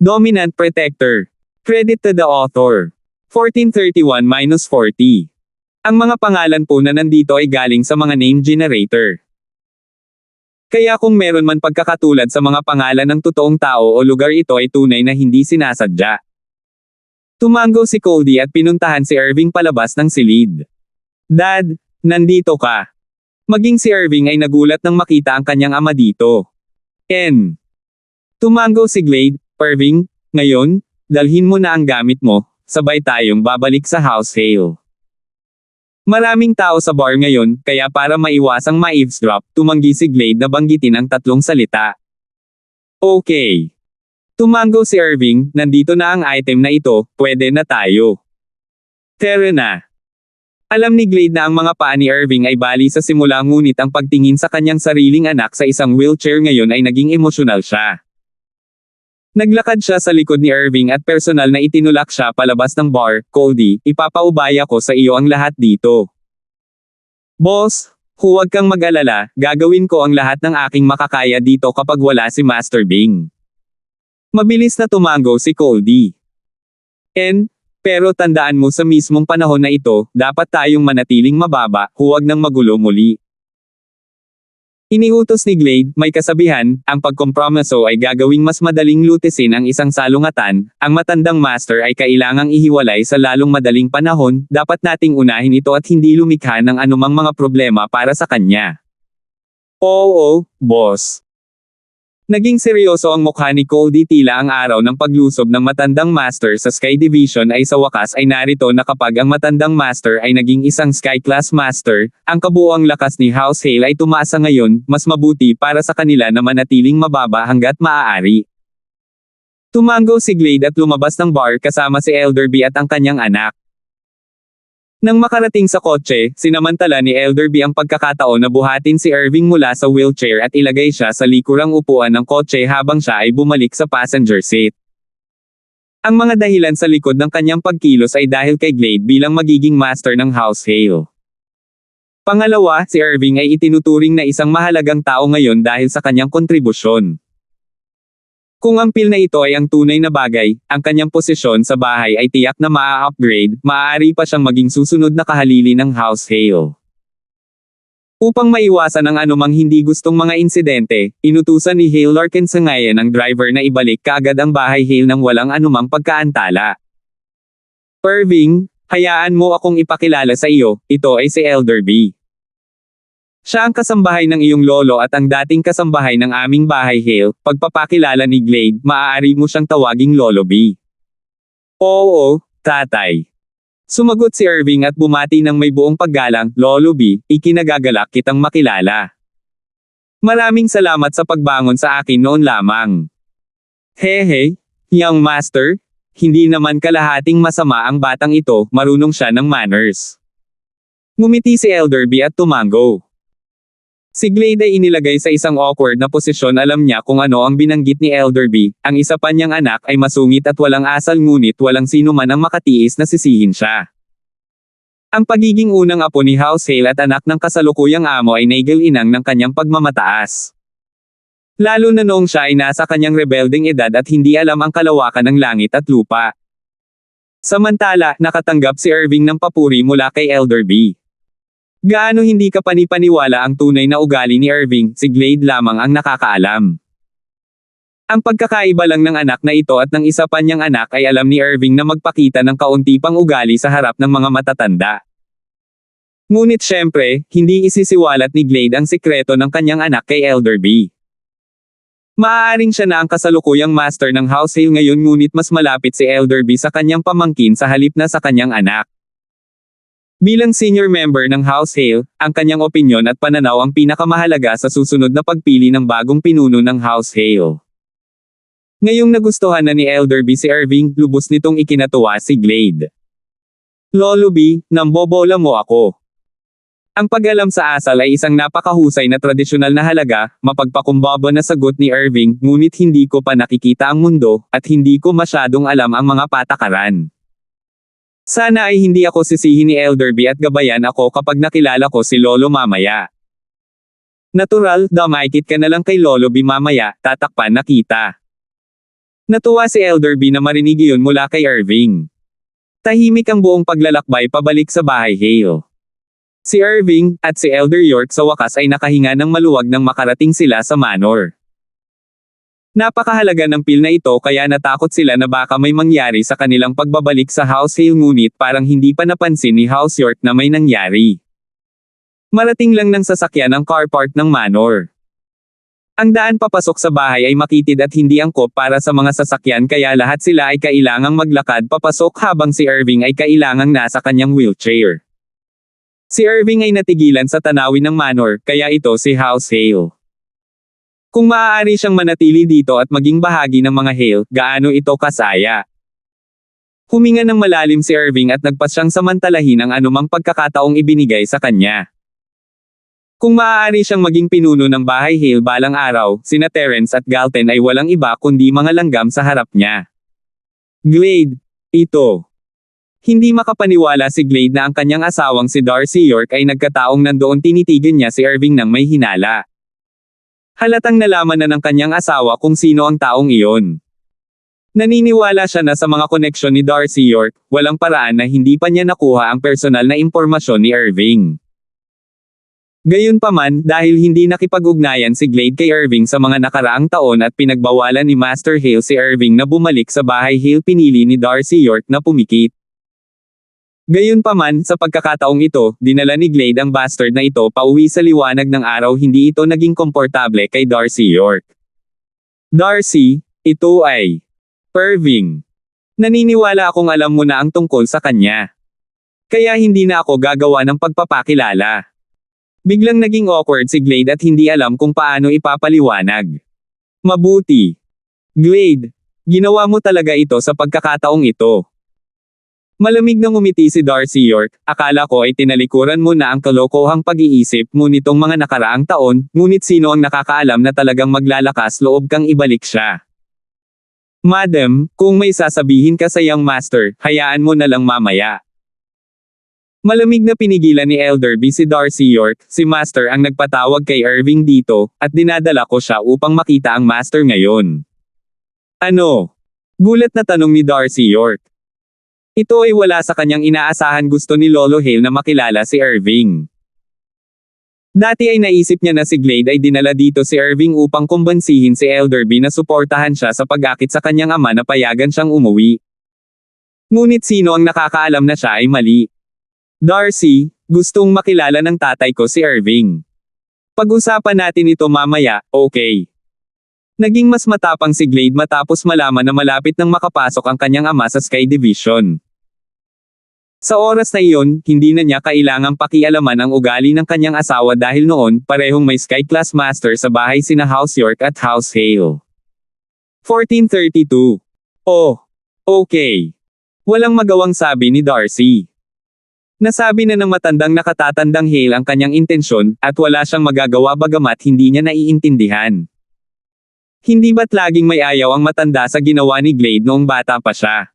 Dominant Protector. Credit to the author. 1431-40. Ang mga pangalan po na nandito ay galing sa mga name generator. Kaya kung meron man pagkakatulad sa mga pangalan ng totoong tao o lugar, ito ay tunay na hindi sinasadya. Tumango si Cody at pinuntahan si Irving palabas ng silid. Dad, nandito ka. Maging si Irving ay nagulat nang makita ang kanyang ama dito. Tumango si Glade. Irving, ngayon, dalhin mo na ang gamit mo, sabay tayong babalik sa house hail. Maraming tao sa bar ngayon, kaya para maiwasang ma-eavesdrop, tumanggi si Glade na banggitin ang tatlong salita. Okay. Tumango si Irving, nandito na ang item na ito, pwede na tayo. Tara na. Alam ni Glade na ang mga paa ni Irving ay bali sa simula, ngunit ang pagtingin sa kanyang sariling anak sa isang wheelchair ngayon ay naging emosyonal siya. Naglakad siya sa likod ni Irving at personal na itinulak siya palabas ng bar. Cody, ipapaubaya ko sa iyo ang lahat dito. Boss, huwag kang mag-alala, gagawin ko ang lahat ng aking makakaya dito kapag wala si Master Bing. Mabilis na tumango si Cody. Pero tandaan mo sa mismong panahon na ito, dapat tayong manatiling mababa, huwag nang magulo muli. Iniutos ni Glade, may kasabihan, ang pagkompromiso ay gagawing mas madaling lutisin ang isang salungatan, ang matandang master ay kailangang ihiwalay sa lalong madaling panahon, dapat nating unahin ito at hindi lumikha ng anumang mga problema para sa kanya. Oo, boss. Naging seryoso ang mukha ni Cody, tila ang araw ng paglusob ng matandang master sa Sky Division ay sa wakas ay narito na kapag ang matandang master ay naging isang Sky Class Master, ang kabuuang lakas ni House Hail ay tumaasa ngayon, mas mabuti para sa kanila na manatiling mababa hanggat maaari. Tumango si Glade at lumabas ng bar kasama si Elderby at ang kanyang anak. Nang makarating sa kotse, sinamantala ni Elderby ang pagkakataon na buhatin si Irving mula sa wheelchair at ilagay siya sa likurang upuan ng kotse habang siya ay bumalik sa passenger seat. Ang mga dahilan sa likod ng kanyang pagkilos ay dahil kay Glade bilang magiging master ng House Hail. Pangalawa, si Irving ay itinuturing na isang mahalagang tao ngayon dahil sa kanyang kontribusyon. Kung ang pil na ito ay ang tunay na bagay, ang kanyang posisyon sa bahay ay tiyak na maa-upgrade, maaari pa siyang maging susunod na kahalili ng House Hail. Upang maiwasan ang anumang hindi gustong mga insidente, inutusan ni Hale Larkinsangayan ang driver na ibalik kaagad ang bahay Hale nang walang anumang pagkaantala. Irving, hayaan mo akong ipakilala sa iyo, ito ay si Elderby. Siya ang kasambahay ng iyong lolo at ang dating kasambahay ng aming bahay Hale. Pagpapakilala ni Glade, maaari mo siyang tawaging Lolo B. Oo, tatay. Sumagot si Irving at bumati ng may buong paggalang, Lolo B, ikinagagalak kitang makilala. Maraming salamat sa pagbangon sa akin noon lamang. Hehe, young master, hindi naman kalahating masama ang batang ito, marunong siya ng manners. Ngumiti si Elderby at tumango. Si Glade ay inilagay sa isang awkward na posisyon, alam niya kung ano ang binanggit ni Elderby, ang isa pa niyang anak ay masungit at walang asal ngunit walang sino man ang makatiis na sisihin siya. Ang pagiging unang apo ni House Hale at anak ng kasalukuyang amo ay naigal-inang ng kanyang pagmamataas. Lalo na noong siya ay nasa kanyang rebelding edad at hindi alam ang kalawakan ng langit at lupa. Samantala, nakatanggap si Irving ng papuri mula kay Elderby. Gaano hindi ka panipaniwala ang tunay na ugali ni Irving, si Glade lamang ang nakakaalam. Ang pagkakaiba lang ng anak na ito at ng isa pa niyang anak ay alam ni Irving na magpakita ng kaunti pang ugali sa harap ng mga matatanda. Ngunit syempre, hindi isisiwalat ni Glade ang sikreto ng kanyang anak kay Elderby. Maaaring siya na ang kasalukuyang master ng House Hale ngayon, ngunit mas malapit si Elderby sa kanyang pamangkin sa halip na sa kanyang anak. Bilang senior member ng House Hale, ang kanyang opinyon at pananaw ang pinakamahalaga sa susunod na pagpili ng bagong pinuno ng House Hale. Ngayong nagustuhan na ni Elderby si Irving, lubos nitong ikinatuwa si Glade. Lolo B, nambobola mo ako. Ang pag-alam sa asal ay isang napakahusay na tradisyonal na halaga, mapagpakumbaba na sagot ni Irving, ngunit hindi ko pa nakikita ang mundo, at hindi ko masyadong alam ang mga patakaran. Sana ay hindi ako sisihin ni Elderby at gabayan ako kapag nakilala ko si Lolo mamaya. Natural, dumikit ka na lang kay Lolo B mamaya, tatakpan na kita. Natuwa si Elderby na marinig iyon mula kay Irving. Tahimik ang buong paglalakbay pabalik sa bahay Hale. Si Irving, at si Elder York sa wakas ay nakahinga ng maluwag nang makarating sila sa manor. Napakahalaga ng pil na ito kaya natakot sila na baka may mangyari sa kanilang pagbabalik sa House Hale ngunit parang hindi pa napansin ni House York na may nangyari. Marating lang ng sasakyan ang carport ng manor. Ang daan papasok sa bahay ay makitid at hindi angkop para sa mga sasakyan kaya lahat sila ay kailangang maglakad papasok habang si Irving ay kailangang nasa kanyang wheelchair. Si Irving ay natigilan sa tanawin ng manor kaya ito si House Hale. Kung maaari siyang manatili dito at maging bahagi ng mga Hale, gaano ito kasaya. Huminga ng malalim si Irving at nagpas siyang samantalahin ang anumang pagkakataong ibinigay sa kanya. Kung maaari siyang maging pinuno ng bahay Hale balang araw, sina Terence at Galton ay walang iba kundi mga langgam sa harap niya. Glade. Ito. Hindi makapaniwala si Glade na ang kanyang asawang si Darcy York ay nagkataong nandoon tinitigan niya si Irving nang may hinala. Halatang nalaman na ng kanyang asawa kung sino ang taong iyon. Naniniwala siya na sa mga koneksyon ni Darcy York, walang paraan na hindi pa niya nakuha ang personal na impormasyon ni Irving. Gayunpaman, dahil hindi nakipag-ugnayan si Glade kay Irving sa mga nakaraang taon at pinagbawalan ni Master Hale si Irving na bumalik sa bahay Hale pinili ni Darcy York na pumikit. Gayunpaman, sa pagkakataong ito, dinala ni Glade ang bastard na ito pauwi sa liwanag ng araw hindi ito naging komportable kay Darcy York. Darcy, ito ay Irving. Naniniwala akong alam mo na ang tungkol sa kanya. Kaya hindi na ako gagawa ng pagpapakilala. Biglang naging awkward si Glade at hindi alam kung paano ipapaliwanag. Mabuti. Glade, ginawa mo talaga ito sa pagkakataong ito. Malamig na ngumiti si Darcy York, akala ko ay tinalikuran mo na ang kalokohang pag-iisip mo nitong mga nakaraang taon, ngunit sino ang nakakaalam na talagang maglalakas loob kang ibalik siya. Madam, kung may sasabihin ka sa young master, hayaan mo na lang mamaya. Malamig na pinigilan ni Elderby si Darcy York, si master ang nagpatawag kay Irving dito, at dinadala ko siya upang makita ang master ngayon. Ano? Gulat na tanong ni Darcy York. Ito ay wala sa kanyang inaasahan gusto ni Lolo Hale na makilala si Irving. Dati ay naisip niya na si Glade ay dinala dito si Irving upang kumbansihin si Elderby na suportahan siya sa pag-akit sa kanyang ama na payagan siyang umuwi. Ngunit sino ang nakakaalam na siya ay mali? Darcy, gustong makilala ng tatay ko si Irving. Pag-usapan natin ito mamaya, okay? Naging mas matapang si Glade matapos malaman na malapit nang makapasok ang kanyang ama sa Sky Division. Sa oras na iyon, hindi na niya kailangang pakialaman ang ugali ng kanyang asawa dahil noon, parehong may Sky Class Master sa bahay sina House York at House Hale. 1432. Oh, okay. Walang magawang sabi ni Darcy. Nasabi na ng matandang nakatatandang Hale ang kanyang intensyon, at wala siyang magagawa bagamat hindi niya naiintindihan. Hindi ba't laging may ayaw ang matanda sa ginawa ni Glade noong bata pa siya?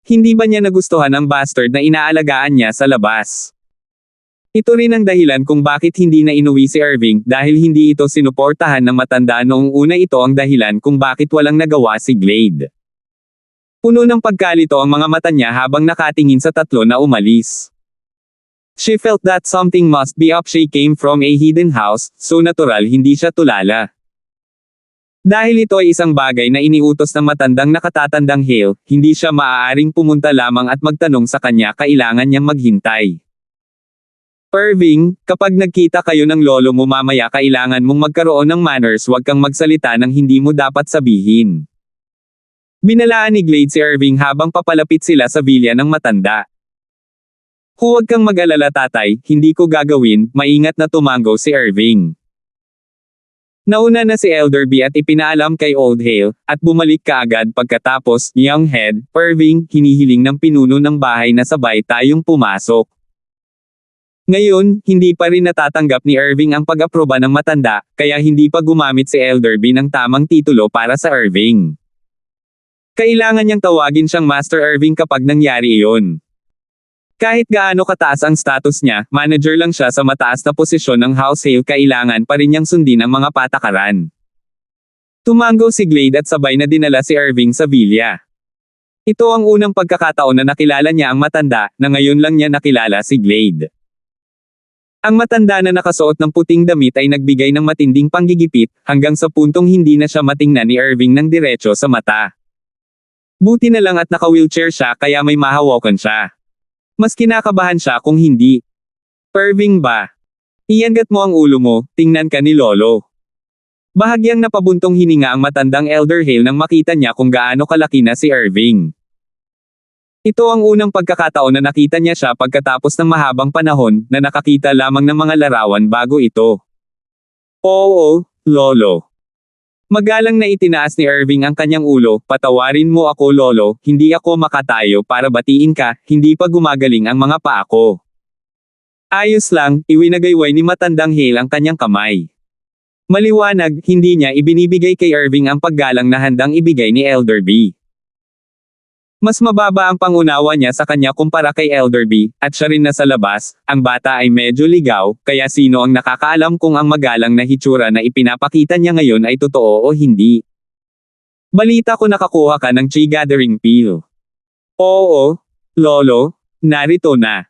Hindi ba niya nagustuhan ang bastard na inaalagaan niya sa labas? Ito rin ang dahilan kung bakit hindi na inuwi si Irving dahil hindi ito sinuportahan ng matanda noong una ito ang dahilan kung bakit walang nagawa si Glade. Puno ng pagkalito ang mga mata niya habang nakatingin sa tatlo na umalis. She felt that something must be up. She came from a hidden house, so natural hindi siya tulala. Dahil ito ay isang bagay na iniutos ng matandang nakatatandang Hale, hindi siya maaaring pumunta lamang at magtanong sa kanya kailangan niyang maghintay. Irving, kapag nagkita kayo ng lolo mo mamaya kailangan mong magkaroon ng manners huwag kang magsalita ng hindi mo dapat sabihin. Binalaan ni Glade si Irving habang papalapit sila sa villa ng matanda. Huwag kang mag-alala tatay, hindi ko gagawin, maingat na tumango si Irving. Nauna na si Elderby at ipinaalam kay Old Hale, at bumalik kaagad pagkatapos, young head, Irving, hinihiling ng pinuno ng bahay na sabay tayong pumasok. Ngayon, hindi pa rin natatanggap ni Irving ang pag-aproba ng matanda, kaya hindi pa gumamit si Elderby ng tamang titulo para sa Irving. Kailangan niyang tawagin siyang Master Irving kapag nangyari iyon. Kahit gaano kataas ang status niya, manager lang siya sa mataas na posisyon ng House Hale kailangan pa rin niyang sundin ang mga patakaran. Tumango si Glade at sabay na dinala si Irving sa villa. Ito ang unang pagkakataon na nakilala niya ang matanda, na ngayon lang niya nakilala si Glade. Ang matanda na nakasuot ng puting damit ay nagbigay ng matinding panggigipit, hanggang sa puntong hindi na siya matingnan ni Irving ng diretso sa mata. Buti na lang at naka-wheelchair siya kaya may mahawakan siya. Mas kinakabahan siya kung hindi. Irving ba? Iyangat mo ang ulo mo, tingnan ka ni Lolo. Bahagyang napabuntong hininga ang matandang Elder Hale nang makita niya kung gaano kalaki na si Irving. Ito ang unang pagkakataon na nakita niya siya pagkatapos ng mahabang panahon na nakakita lamang ng mga larawan bago ito. Oo, Lolo. Magalang na itinaas ni Irving ang kanyang ulo, patawarin mo ako Lolo, hindi ako makatayo para batiin ka, hindi pa gumagaling ang mga paa ko. Ayos lang, iwinagayway ni matandang Hale ang kanyang kamay. Maliwanag, hindi niya ibinibigay kay Irving ang paggalang na handang ibigay ni Elder B. Mas mababa ang pangunawa niya sa kanya kumpara kay Elder B, at siya rin nasa labas, ang bata ay medyo ligaw, kaya sino ang nakakaalam kung ang magalang na hitsura na ipinapakita niya ngayon ay totoo o hindi. Balita ko nakakuha ka ng Chi Gathering Pill. Oo, Lolo, narito na.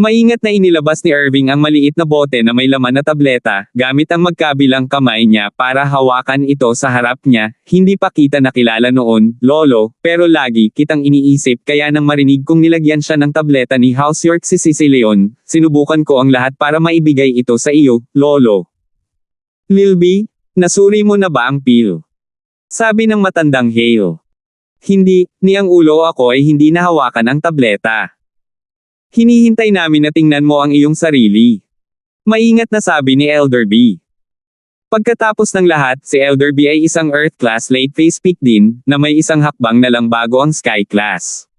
Maingat na inilabas ni Irving ang maliit na bote na may laman na tableta, gamit ang magkabilang kamay niya para hawakan ito sa harap niya, hindi pa kita nakilala noon, Lolo, pero lagi kitang iniisip kaya nang marinig kong nilagyan siya ng tableta ni House York si Leon, sinubukan ko ang lahat para maibigay ito sa iyo, Lolo. Lilby, nasuri mo na ba ang pill? Sabi ng matandang Hale. Hindi, ni ang ulo ako ay hindi nahawakan ang tableta. Hinihintay namin na tingnan mo ang iyong sarili. Maingat na sabi ni Elder B. Pagkatapos ng lahat, si Elder B ay isang Earth Class late phase peak din, na may isang hakbang na lang bago ang Sky Class.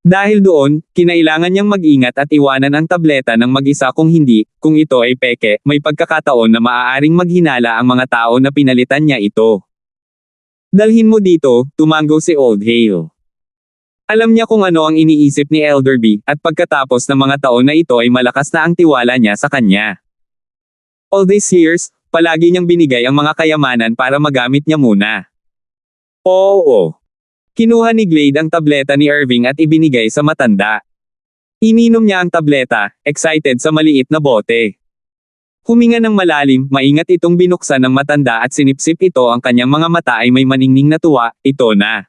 Dahil doon, kinailangan niyang mag-ingat at iwanan ang tableta ng mag-isa kung hindi, kung ito ay peke, may pagkakataon na maaaring maghinala ang mga tao na pinalitan niya ito. Dalhin mo dito, tumango si Old Hale. Alam niya kung ano ang iniisip ni Elder B, at pagkatapos ng mga taon na ito ay malakas na ang tiwala niya sa kanya. All these years, palagi niyang binigay ang mga kayamanan para magamit niya muna. Oo. Kinuha ni Glade ang tableta ni Irving at ibinigay sa matanda. Ininom niya ang tableta, excited sa maliit na bote. Huminga ng malalim, maingat itong binuksan ng matanda at sinipsip ito ang kanyang mga mata ay may maningning na tuwa, ito na.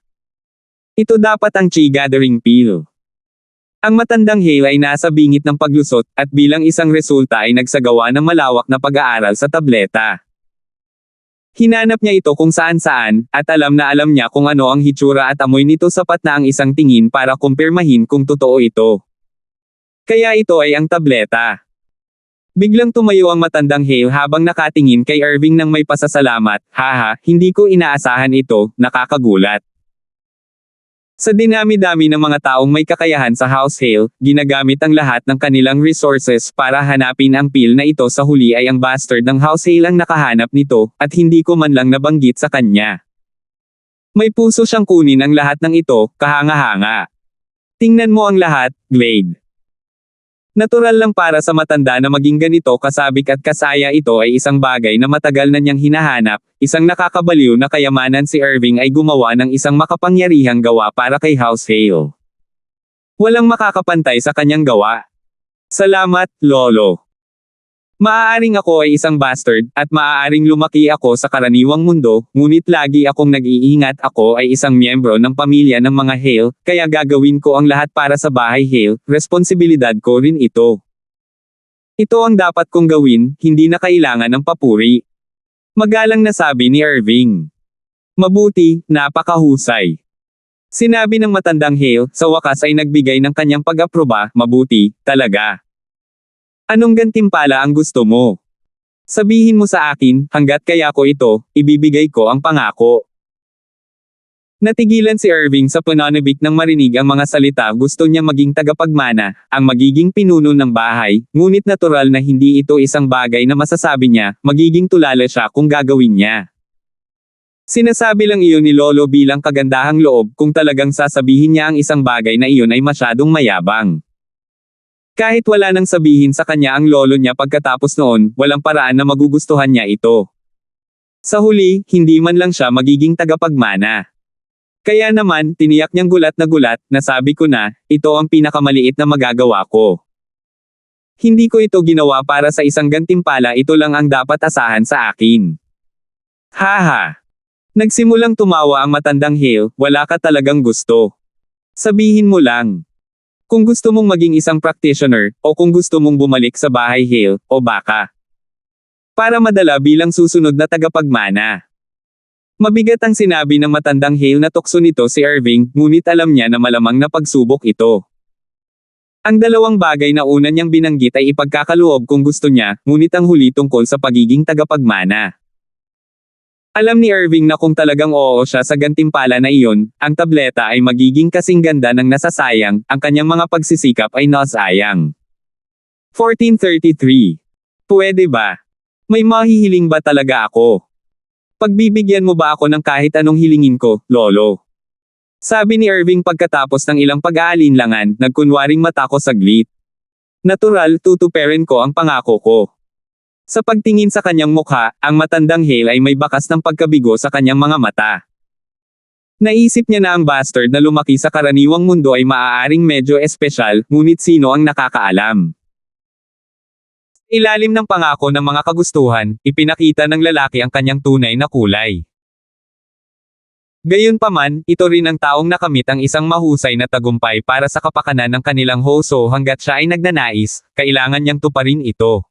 Ito dapat ang Chi Gathering Pill. Ang matandang Hale ay nasa bingit ng paglusot, at bilang isang resulta ay nagsagawa ng malawak na pag-aaral sa tableta. Hinanap niya ito kung saan-saan, at alam niya kung ano ang hitsura at amoy nito sapat na ang isang tingin para kumpirmahin kung totoo ito. Kaya ito ay ang tableta. Biglang tumayo ang matandang Hale habang nakatingin kay Irving ng may pasasalamat, haha, hindi ko inaasahan ito, nakakagulat. Sa dinami-dami ng mga taong may kakayahan sa House Hale, ginagamit ang lahat ng kanilang resources para hanapin ang pill na ito sa huli ay ang bastard ng House Hale ang nakahanap nito, at hindi ko man lang nabanggit sa kanya. May puso siyang kunin ang lahat ng ito, kahanga-hanga. Tingnan mo ang lahat, Glade. Natural lang para sa matanda na maging ganito kasabik at kasaya ito ay isang bagay na matagal na niyang hinahanap, isang nakakabaliw na kayamanan si Irving ay gumawa ng isang makapangyarihang gawa para kay House Hale. Walang makakapantay sa kanyang gawa. Salamat, Lolo. Maaaring ako ay isang bastard, at maaaring lumaki ako sa karaniwang mundo, ngunit lagi akong nag-iingat ako ay isang miyembro ng pamilya ng mga Hale, kaya gagawin ko ang lahat para sa bahay Hale, responsibilidad ko rin ito. Ito ang dapat kong gawin, hindi na kailangan ng papuri. Magalang na sabi ni Irving. Mabuti, napakahusay. Sinabi ng matandang Hale, sa wakas ay nagbigay ng kanyang pag-aproba, mabuti, talaga. Anong gantimpala ang gusto mo? Sabihin mo sa akin, hanggat kaya ko ito, ibibigay ko ang pangako. Natigilan si Irving sa pananabik nang marinig ang mga salita, gusto niya maging tagapagmana, ang magiging pinuno ng bahay, ngunit natural na hindi ito isang bagay na masasabi niya, magiging tulala siya kung gagawin niya. Sinasabi lang iyon ni Lolo bilang kagandahang loob kung talagang sasabihin niya ang isang bagay na iyon ay masyadong mayabang. Kahit wala nang sabihin sa kanya ang lolo niya pagkatapos noon, walang paraan na magugustuhan niya ito. Sa huli, hindi man lang siya magiging tagapagmana. Kaya naman, tiniyak niyang gulat na sabi ko na, ito ang pinakamaliit na magagawa ko. Hindi ko ito ginawa para sa isang gantimpala, ito lang ang dapat asahan sa akin. Haha. Nagsimulang tumawa ang matandang Hale, wala ka talagang gusto. Sabihin mo lang. Kung gusto mong maging isang practitioner, o kung gusto mong bumalik sa bahay Hale, o baka. Para madala bilang susunod na tagapagmana. Mabigat ang sinabi ng matandang Hale na tukso nito si Irving, ngunit alam niya na malamang na pagsubok ito. Ang dalawang bagay na una niyang binanggit ay ipagkakaloob kung gusto niya, ngunit ang huli tungkol sa pagiging tagapagmana. Alam ni Irving na kung talagang oo siya sa gantimpala na iyon, ang tableta ay magiging kasing ganda ng nasasayang, ang kanyang mga pagsisikap ay nasayang. 1433. Pwede ba? May mahihiling ba talaga ako? Pagbibigyan mo ba ako ng kahit anong hilingin ko, Lolo? Sabi ni Irving pagkatapos ng ilang pag-aalinlangan, nagkunwaring mata ko saglit. Natural, tutuperin ko ang pangako ko. Sa pagtingin sa kanyang mukha, ang matandang Hale ay may bakas ng pagkabigo sa kanyang mga mata. Naisip niya na ang bastard na lumaki sa karaniwang mundo ay maaaring medyo espesyal, ngunit sino ang nakakaalam? Ilalim ng pangako ng mga kagustuhan, ipinakita ng lalaki ang kanyang tunay na kulay. Gayunpaman, ito rin ang taong nakamit ang isang mahusay na tagumpay para sa kapakanan ng kanilang hoso hanggat siya ay nagnanais, kailangan niyang tuparin ito.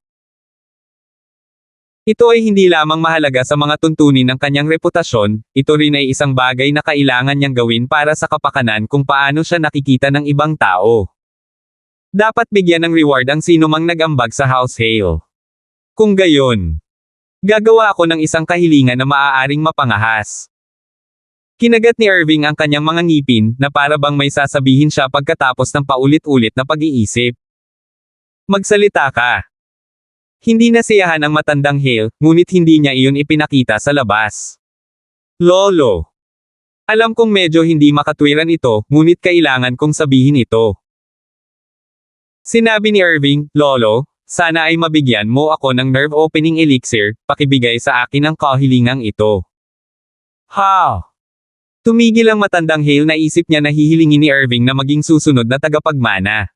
Ito ay hindi lamang mahalaga sa mga tuntunin ng kanyang reputasyon, ito rin ay isang bagay na kailangan niyang gawin para sa kapakanan kung paano siya nakikita ng ibang tao. Dapat bigyan ng reward ang sinumang nag-ambag sa House Hale. Kung gayon, gagawa ako ng isang kahilingan na maaaring mapangahas. Kinagat ni Irving ang kanyang mga ngipin, na para bang may sasabihin siya pagkatapos ng paulit-ulit na pag-iisip. Magsalita ka. Hindi nasiyahan ang matandang Hale, ngunit hindi niya iyon ipinakita sa labas. Lolo. Alam kong medyo hindi makatwiran ito, ngunit kailangan kong sabihin ito. Sinabi ni Irving, Lolo, sana ay mabigyan mo ako ng nerve-opening elixir, pakibigay sa akin ang kahilingang ito. Ha? Tumigil ang matandang Hale na isip niya na hihilingin ni Irving na maging susunod na tagapagmana.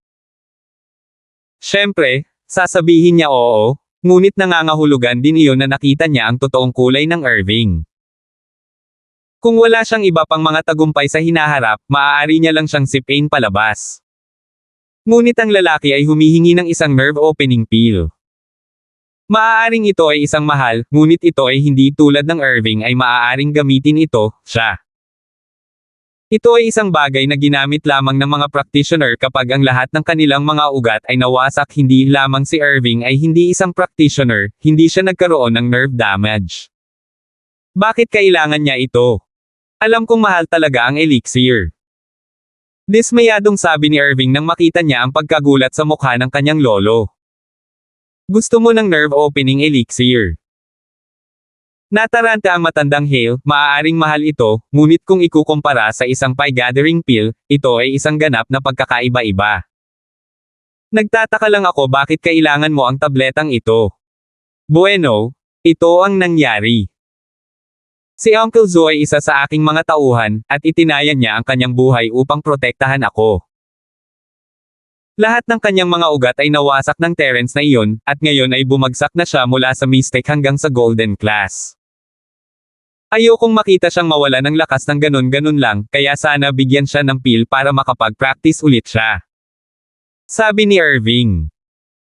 Siyempre, sasabihin niya oo, ngunit nangangahulugan din iyon na nakita niya ang totoong kulay ng Irving. Kung wala siyang iba pang mga tagumpay sa hinaharap, maaari niya lang siyang sipain palabas. Ngunit ang lalaki ay humihingi ng isang nerve-opening pill. Maaaring ito ay isang mahal, ngunit ito ay hindi tulad ng Irving ay maaaring gamitin ito, siya. Ito ay isang bagay na ginamit lamang ng mga practitioner kapag ang lahat ng kanilang mga ugat ay nawasak. Hindi lamang si Irving ay hindi isang practitioner, hindi siya nagkaroon ng nerve damage. Bakit kailangan niya ito? Alam kong mahal talaga ang elixir. Dismayadong sabi ni Irving nang makita niya ang pagkagulat sa mukha ng kanyang lolo. Gusto mo ng nerve-opening elixir? Nataranta ang matandang Hale, maaaring mahal ito, ngunit kung ikukumpara sa isang pie-gathering pill, ito ay isang ganap na pagkakaiba-iba. Nagtataka lang ako bakit kailangan mo ang tabletang ito. Bueno, ito ang nangyari. Si Uncle Zo ay isa sa aking mga tauhan, at itinayan niya ang kanyang buhay upang protektahan ako. Lahat ng kanyang mga ugat ay nawasak ng Terence na iyon, at ngayon ay bumagsak na siya mula sa Mystic hanggang sa Golden Class. Ayokong makita siyang mawala ng lakas ng ganun-ganun lang, kaya sana bigyan siya ng pill para makapag-practice ulit siya. Sabi ni Irving.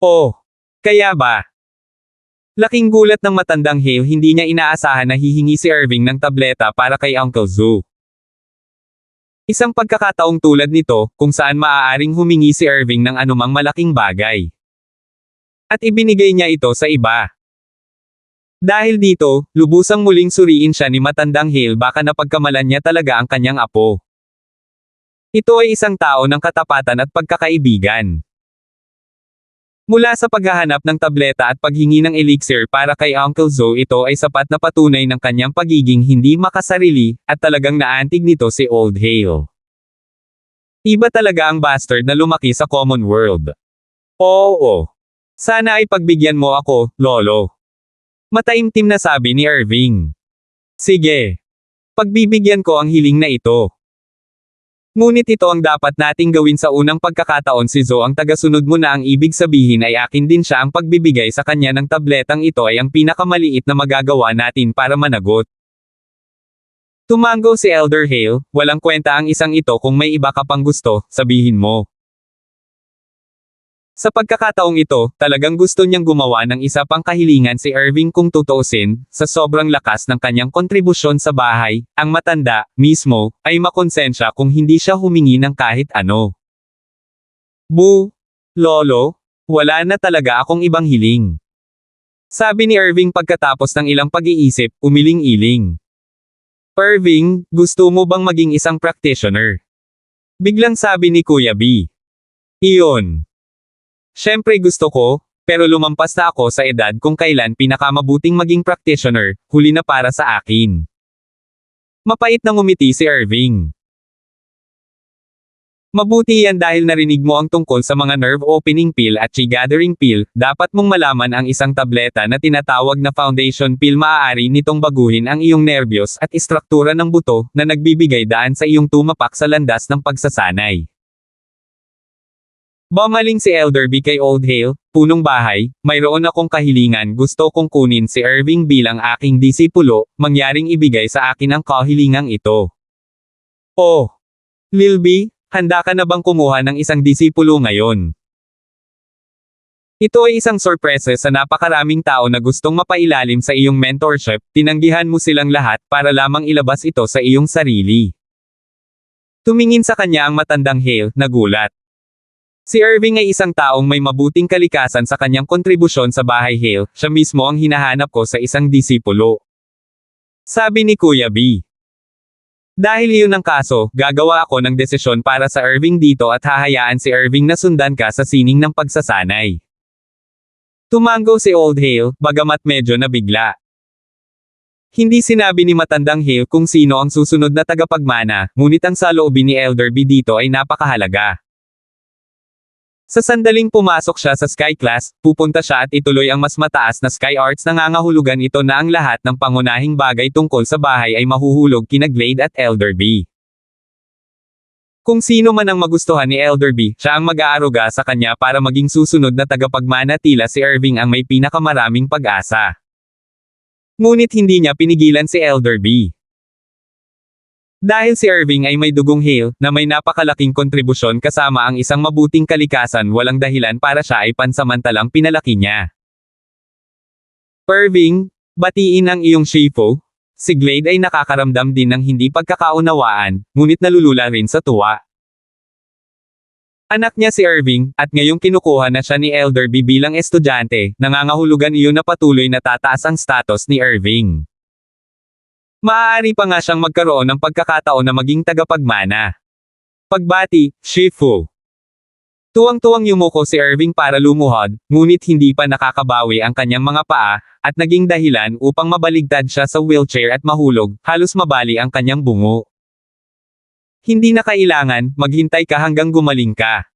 Oh, kaya ba? Laking gulat ng matandang Hale, hindi niya inaasahan na hihingi si Irving ng tableta para kay Uncle Zo. Isang pagkakataong tulad nito, kung saan maaaring humingi si Irving ng anumang malaking bagay. At ibinigay niya ito sa iba. Dahil dito, lubusang muling suriin siya ni matandang Hale, baka napagkamalan niya talaga ang kanyang apo. Ito ay isang tao ng katapatan at pagkakaibigan. Mula sa paghahanap ng tableta at paghingi ng elixir para kay Uncle Zo, ito ay sapat na patunay ng kanyang pagiging hindi makasarili, at talagang naantig nito si Old Hale. Iba talaga ang bastard na lumaki sa common world. Oo. Sana ay pagbigyan mo ako, Lolo. Mataimtim na sabi ni Irving. Sige. Pagbibigyan ko ang hiling na ito. Ngunit ito ang dapat nating gawin sa unang pagkakataon, si Zo ang tagasunod mo na, ang ibig sabihin ay akin din siya. Ang pagbibigay sa kanya ng tabletang ito ay ang pinakamaliit na magagawa natin para managot. Tumango si Elder Hale, walang kwenta ang isang ito. Kung may iba ka pang gusto, sabihin mo. Sa pagkakataong ito, talagang gusto niyang gumawa ng isa pang kahilingan si Irving. Kung tutuusin, sa sobrang lakas ng kanyang kontribusyon sa bahay, ang matanda, mismo, ay makonsensya kung hindi siya humingi ng kahit ano. Bu, Lolo, wala na talaga akong ibang hiling. Sabi ni Irving pagkatapos ng ilang pag-iisip, umiling-iling. Irving, gusto mo bang maging isang practitioner? Biglang sabi ni Kuya B. Iyon. Siyempre gusto ko, pero lumampas na ako sa edad kung kailan pinakamabuting maging practitioner, huli na para sa akin. Mapait na ngumiti si Irving. Mabuti yan dahil narinig mo ang tungkol sa mga nerve opening pill at chi gathering pill. Dapat mong malaman ang isang tableta na tinatawag na foundation pill maaari nitong baguhin ang iyong nerbiyos at istruktura ng buto na nagbibigay daan sa iyong tumapak sa landas ng pagsasanay. Bumaling si Elder B kay Old Hale, punong bahay, mayroon akong kahilingan. Gusto kong kunin si Irving bilang aking disipulo, mangyaring ibigay sa akin ang kahilingang ito. Oh! Lil B, handa ka na bang kumuha ng isang disipulo ngayon? Ito ay isang sorpresa sa napakaraming tao na gustong mapailalim sa iyong mentorship. Tinanggihan mo silang lahat para lamang ilabas ito sa iyong sarili. Tumingin sa kanya ang matandang Hale, nagulat. Si Irving ay isang taong may mabuting kalikasan sa kanyang kontribusyon sa bahay Hale. Siya mismo ang hinahanap ko sa isang disipulo. Sabi ni Kuya B. Dahil iyon ang kaso, gagawa ako ng desisyon para sa Irving dito at hahayaan si Irving na sundan ka sa sining ng pagsasanay. Tumango si Old Hale, bagamat medyo nabigla. Hindi sinabi ni matandang Hale kung sino ang susunod na tagapagmana, ngunit ang saloobin ni Elder B dito ay napakahalaga. Sa sandaling pumasok siya sa Sky Class, pupunta siya at ituloy ang mas mataas na Sky Arts. Nangangahulugan ito na ang lahat ng pangunahing bagay tungkol sa bahay ay mahuhulog kina Glade at Elder B. Kung sino man ang magustuhan ni Elder B, siya ang mag-aaruga sa kanya para maging susunod na tagapagmana. Tila si Irving ang may pinakamaraming pag-asa. Ngunit hindi niya pinigilan si Elder B. Dahil si Irving ay may dugong Hale, na may napakalaking kontribusyon kasama ang isang mabuting kalikasan, walang dahilan para siya ay pansamantalang pinalaki niya. Irving, batiin ang iyong Shifu. Si Glade ay nakakaramdam din ng hindi pagkakaunawaan, ngunit nalulula rin sa tuwa. Anak niya si Irving, at ngayong kinukuha na siya ni Elder B bilang estudyante, nangangahulugan iyon na patuloy na tataas ang status ni Irving. Maaari pa nga siyang magkaroon ng pagkakataon na maging tagapagmana. Pagbati, Shifu. Tuwang-tuwang yumuko si Irving para lumuhod, ngunit hindi pa nakakabawi ang kanyang mga paa, at naging dahilan upang mabaligtad siya sa wheelchair at mahulog, halos mabali ang kanyang bungo. Hindi na kailangan, maghintay ka hanggang gumaling ka.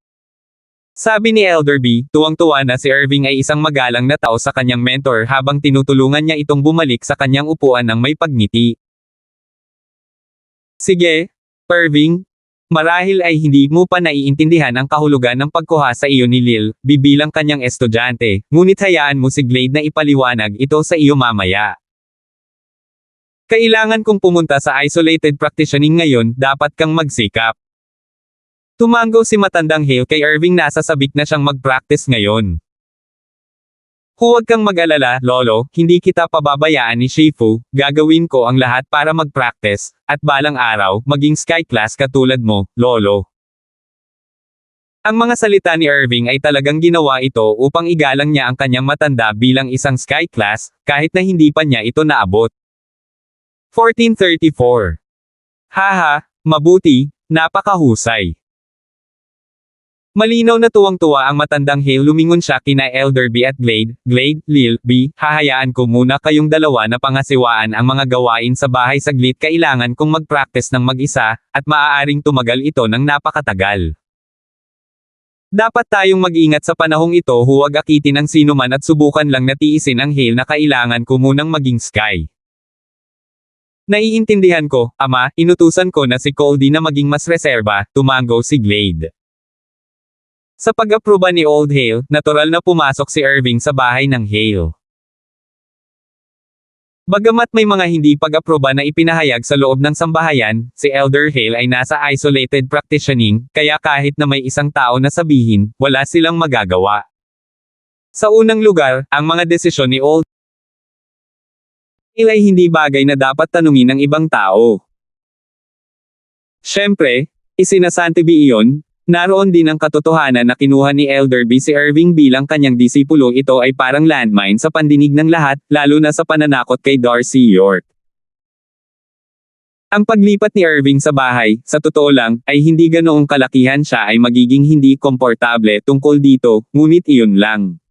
Sabi ni Elder B, tuwang-tuwa na si Irving ay isang magalang na tao sa kanyang mentor habang tinutulungan niya itong bumalik sa kanyang upuan ng may pagngiti. Sige, Irving. Marahil ay hindi mo pa naiintindihan ang kahulugan ng pagkuha sa iyo ni Lil B bilang kanyang estudyante, ngunit hayaan mo si Glade na ipaliwanag ito sa iyo mamaya. Kailangan kong pumunta sa isolated practitioning ngayon, dapat kang magsikap. Tumango si matandang Hale kay Irving. Nasa sabik na siyang mag-practice ngayon. Huwag kang mag-alala, Lolo, hindi kita pababayaan ni Shifu, gagawin ko ang lahat para mag-practice, at balang araw, maging Sky Class katulad mo, Lolo. Ang mga salita ni Irving ay talagang ginawa ito upang igalang niya ang kanyang matanda bilang isang Sky Class, kahit na hindi pa niya ito naabot. 1434. Haha, mabuti, napakahusay. Malinaw na tuwang-tuwa ang matandang Hale. Lumingon siya kina Elder B at Glade. Glade, Lil B, hahayaan ko muna kayong dalawa na pangasiwaan ang mga gawain sa bahay saglit. Kailangan kong mag-practice ng mag-isa, at maaaring tumagal ito ng napakatagal. Dapat tayong mag-ingat sa panahong ito. Huwag akitin ang sinuman at subukan lang na tiisin ang Hale na kailangan ko munang maging Sky Naiintindihan ko, Ama, inutusan ko na si Goldie na maging mas reserba, tumango si Glade. Sa pag-aproba ni Old Hale, natural na pumasok si Irving sa bahay ng Hale. Bagamat may mga hindi pag-aproba na ipinahayag sa loob ng sambahayan, si Elder Hale ay nasa isolated practitioning, kaya kahit na may isang tao na sabihin, wala silang magagawa. Sa unang lugar, ang mga desisyon ni Old Hale ay hindi bagay na dapat tanungin ng ibang tao. Siyempre, isinasantabi iyon. Naroon din ang katotohanan na kinuha ni Elder B si Irving bilang kanyang disipulo. Ito ay parang landmine sa pandinig ng lahat, lalo na sa pananakot kay Darcy York. Ang paglipat ni Irving sa bahay, sa totoo lang, ay hindi ganoong kalakihan siya ay magiging hindi komportable tungkol dito, ngunit iyon lang.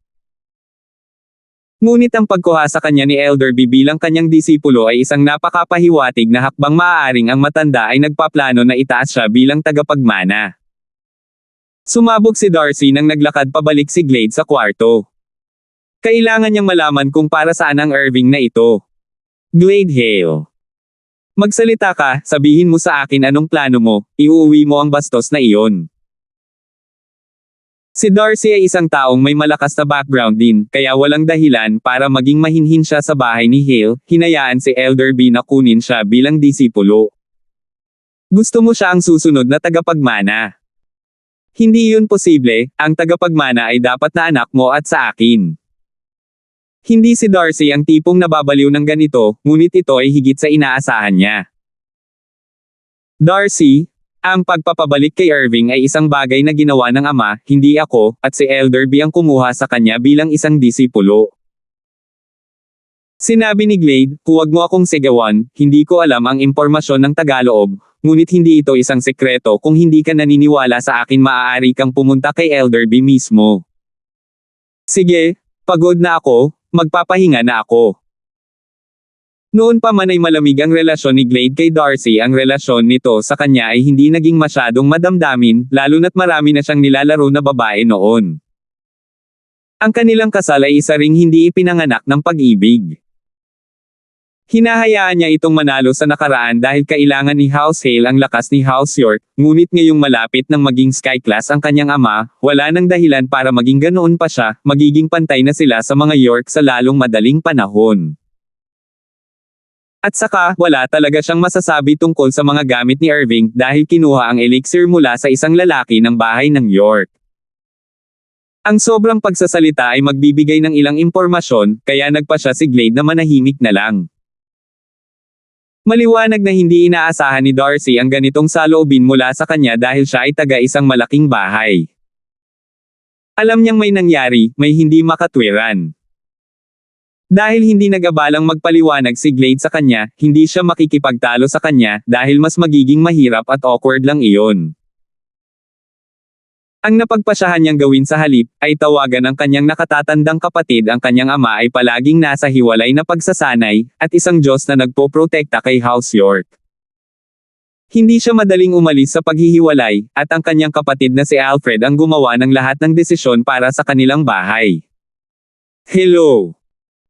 Ngunit ang pagkuha sa kanya ni Elder B bilang kanyang disipulo ay isang napakapahiwatig na hakbang. Maaaring ang matanda ay nagpaplano na itaas siya bilang tagapagmana. Sumabog si Darcy nang naglakad pabalik si Glade sa kwarto. Kailangan niyang malaman kung para saan ang Irving na ito. Glade Hale. Magsalita ka, sabihin mo sa akin anong plano mo, iuuwi mo ang bastos na iyon. Si Darcy ay isang taong may malakas na background din, kaya walang dahilan para maging mahinhin siya sa bahay ni Hale. Hinayaan si Elder B na kunin siya bilang disipulo. Gusto mo siya ang susunod na tagapagmana. Hindi yun posible, ang tagapagmana ay dapat na anak mo at sa akin. Hindi si Darcy ang tipong nababaliw ng ganito, ngunit ito ay higit sa inaasahan niya. Darcy, ang pagpapabalik kay Irving ay isang bagay na ginawa ng ama, hindi ako, at si Elder B ang kumuha sa kanya bilang isang disipulo. Sinabi ni Glade, huwag mo akong sigawan, hindi ko alam ang impormasyon ng Tagaloob, ngunit hindi ito isang sekreto. Kung hindi ka naniniwala sa akin, maaari kang pumunta kay Elder B mismo. Sige, pagod na ako, magpapahinga na ako. Noon pa man ay malamig ang relasyon ni Glade kay Darcy. Ang relasyon nito sa kanya ay hindi naging masyadong madamdamin, lalo na't marami na siyang nilalaro na babae noon. Ang kanilang kasal ay isa ring hindi ipinanganak ng pag-ibig. Hinahayaan niya itong manalo sa nakaraan dahil kailangan ni House Hale ang lakas ni House York, ngunit ngayong malapit ng maging sky class ang kanyang ama, wala nang dahilan para maging ganoon pa siya, magiging pantay na sila sa mga York sa lalong madaling panahon. At saka, wala talaga siyang masasabi tungkol sa mga gamit ni Irving dahil kinuha ang elixir mula sa isang lalaki ng bahay ng York. Ang sobrang pagsasalita ay magbibigay ng ilang impormasyon, kaya nagpa siya si Glade na manahimik na lang. Maliwanag na hindi inaasahan ni Darcy ang ganitong saloobin mula sa kanya dahil siya ay taga isang malaking bahay. Alam niyang may nangyari, may hindi makatwiran. Dahil hindi nag-abalang magpaliwanag si Glade sa kanya, hindi siya makikipagtalo sa kanya dahil mas magiging mahirap at awkward lang iyon. Ang napagpasyahan niyang gawin sa halip, ay tawagan ang kanyang nakatatandang kapatid. Ang kanyang ama ay palaging nasa hiwalay na pagsasanay, at isang Diyos na nagpoprotekta kay House York. Hindi siya madaling umalis sa paghihiwalay, at ang kanyang kapatid na si Alfred ang gumawa ng lahat ng desisyon para sa kanilang bahay. Hello!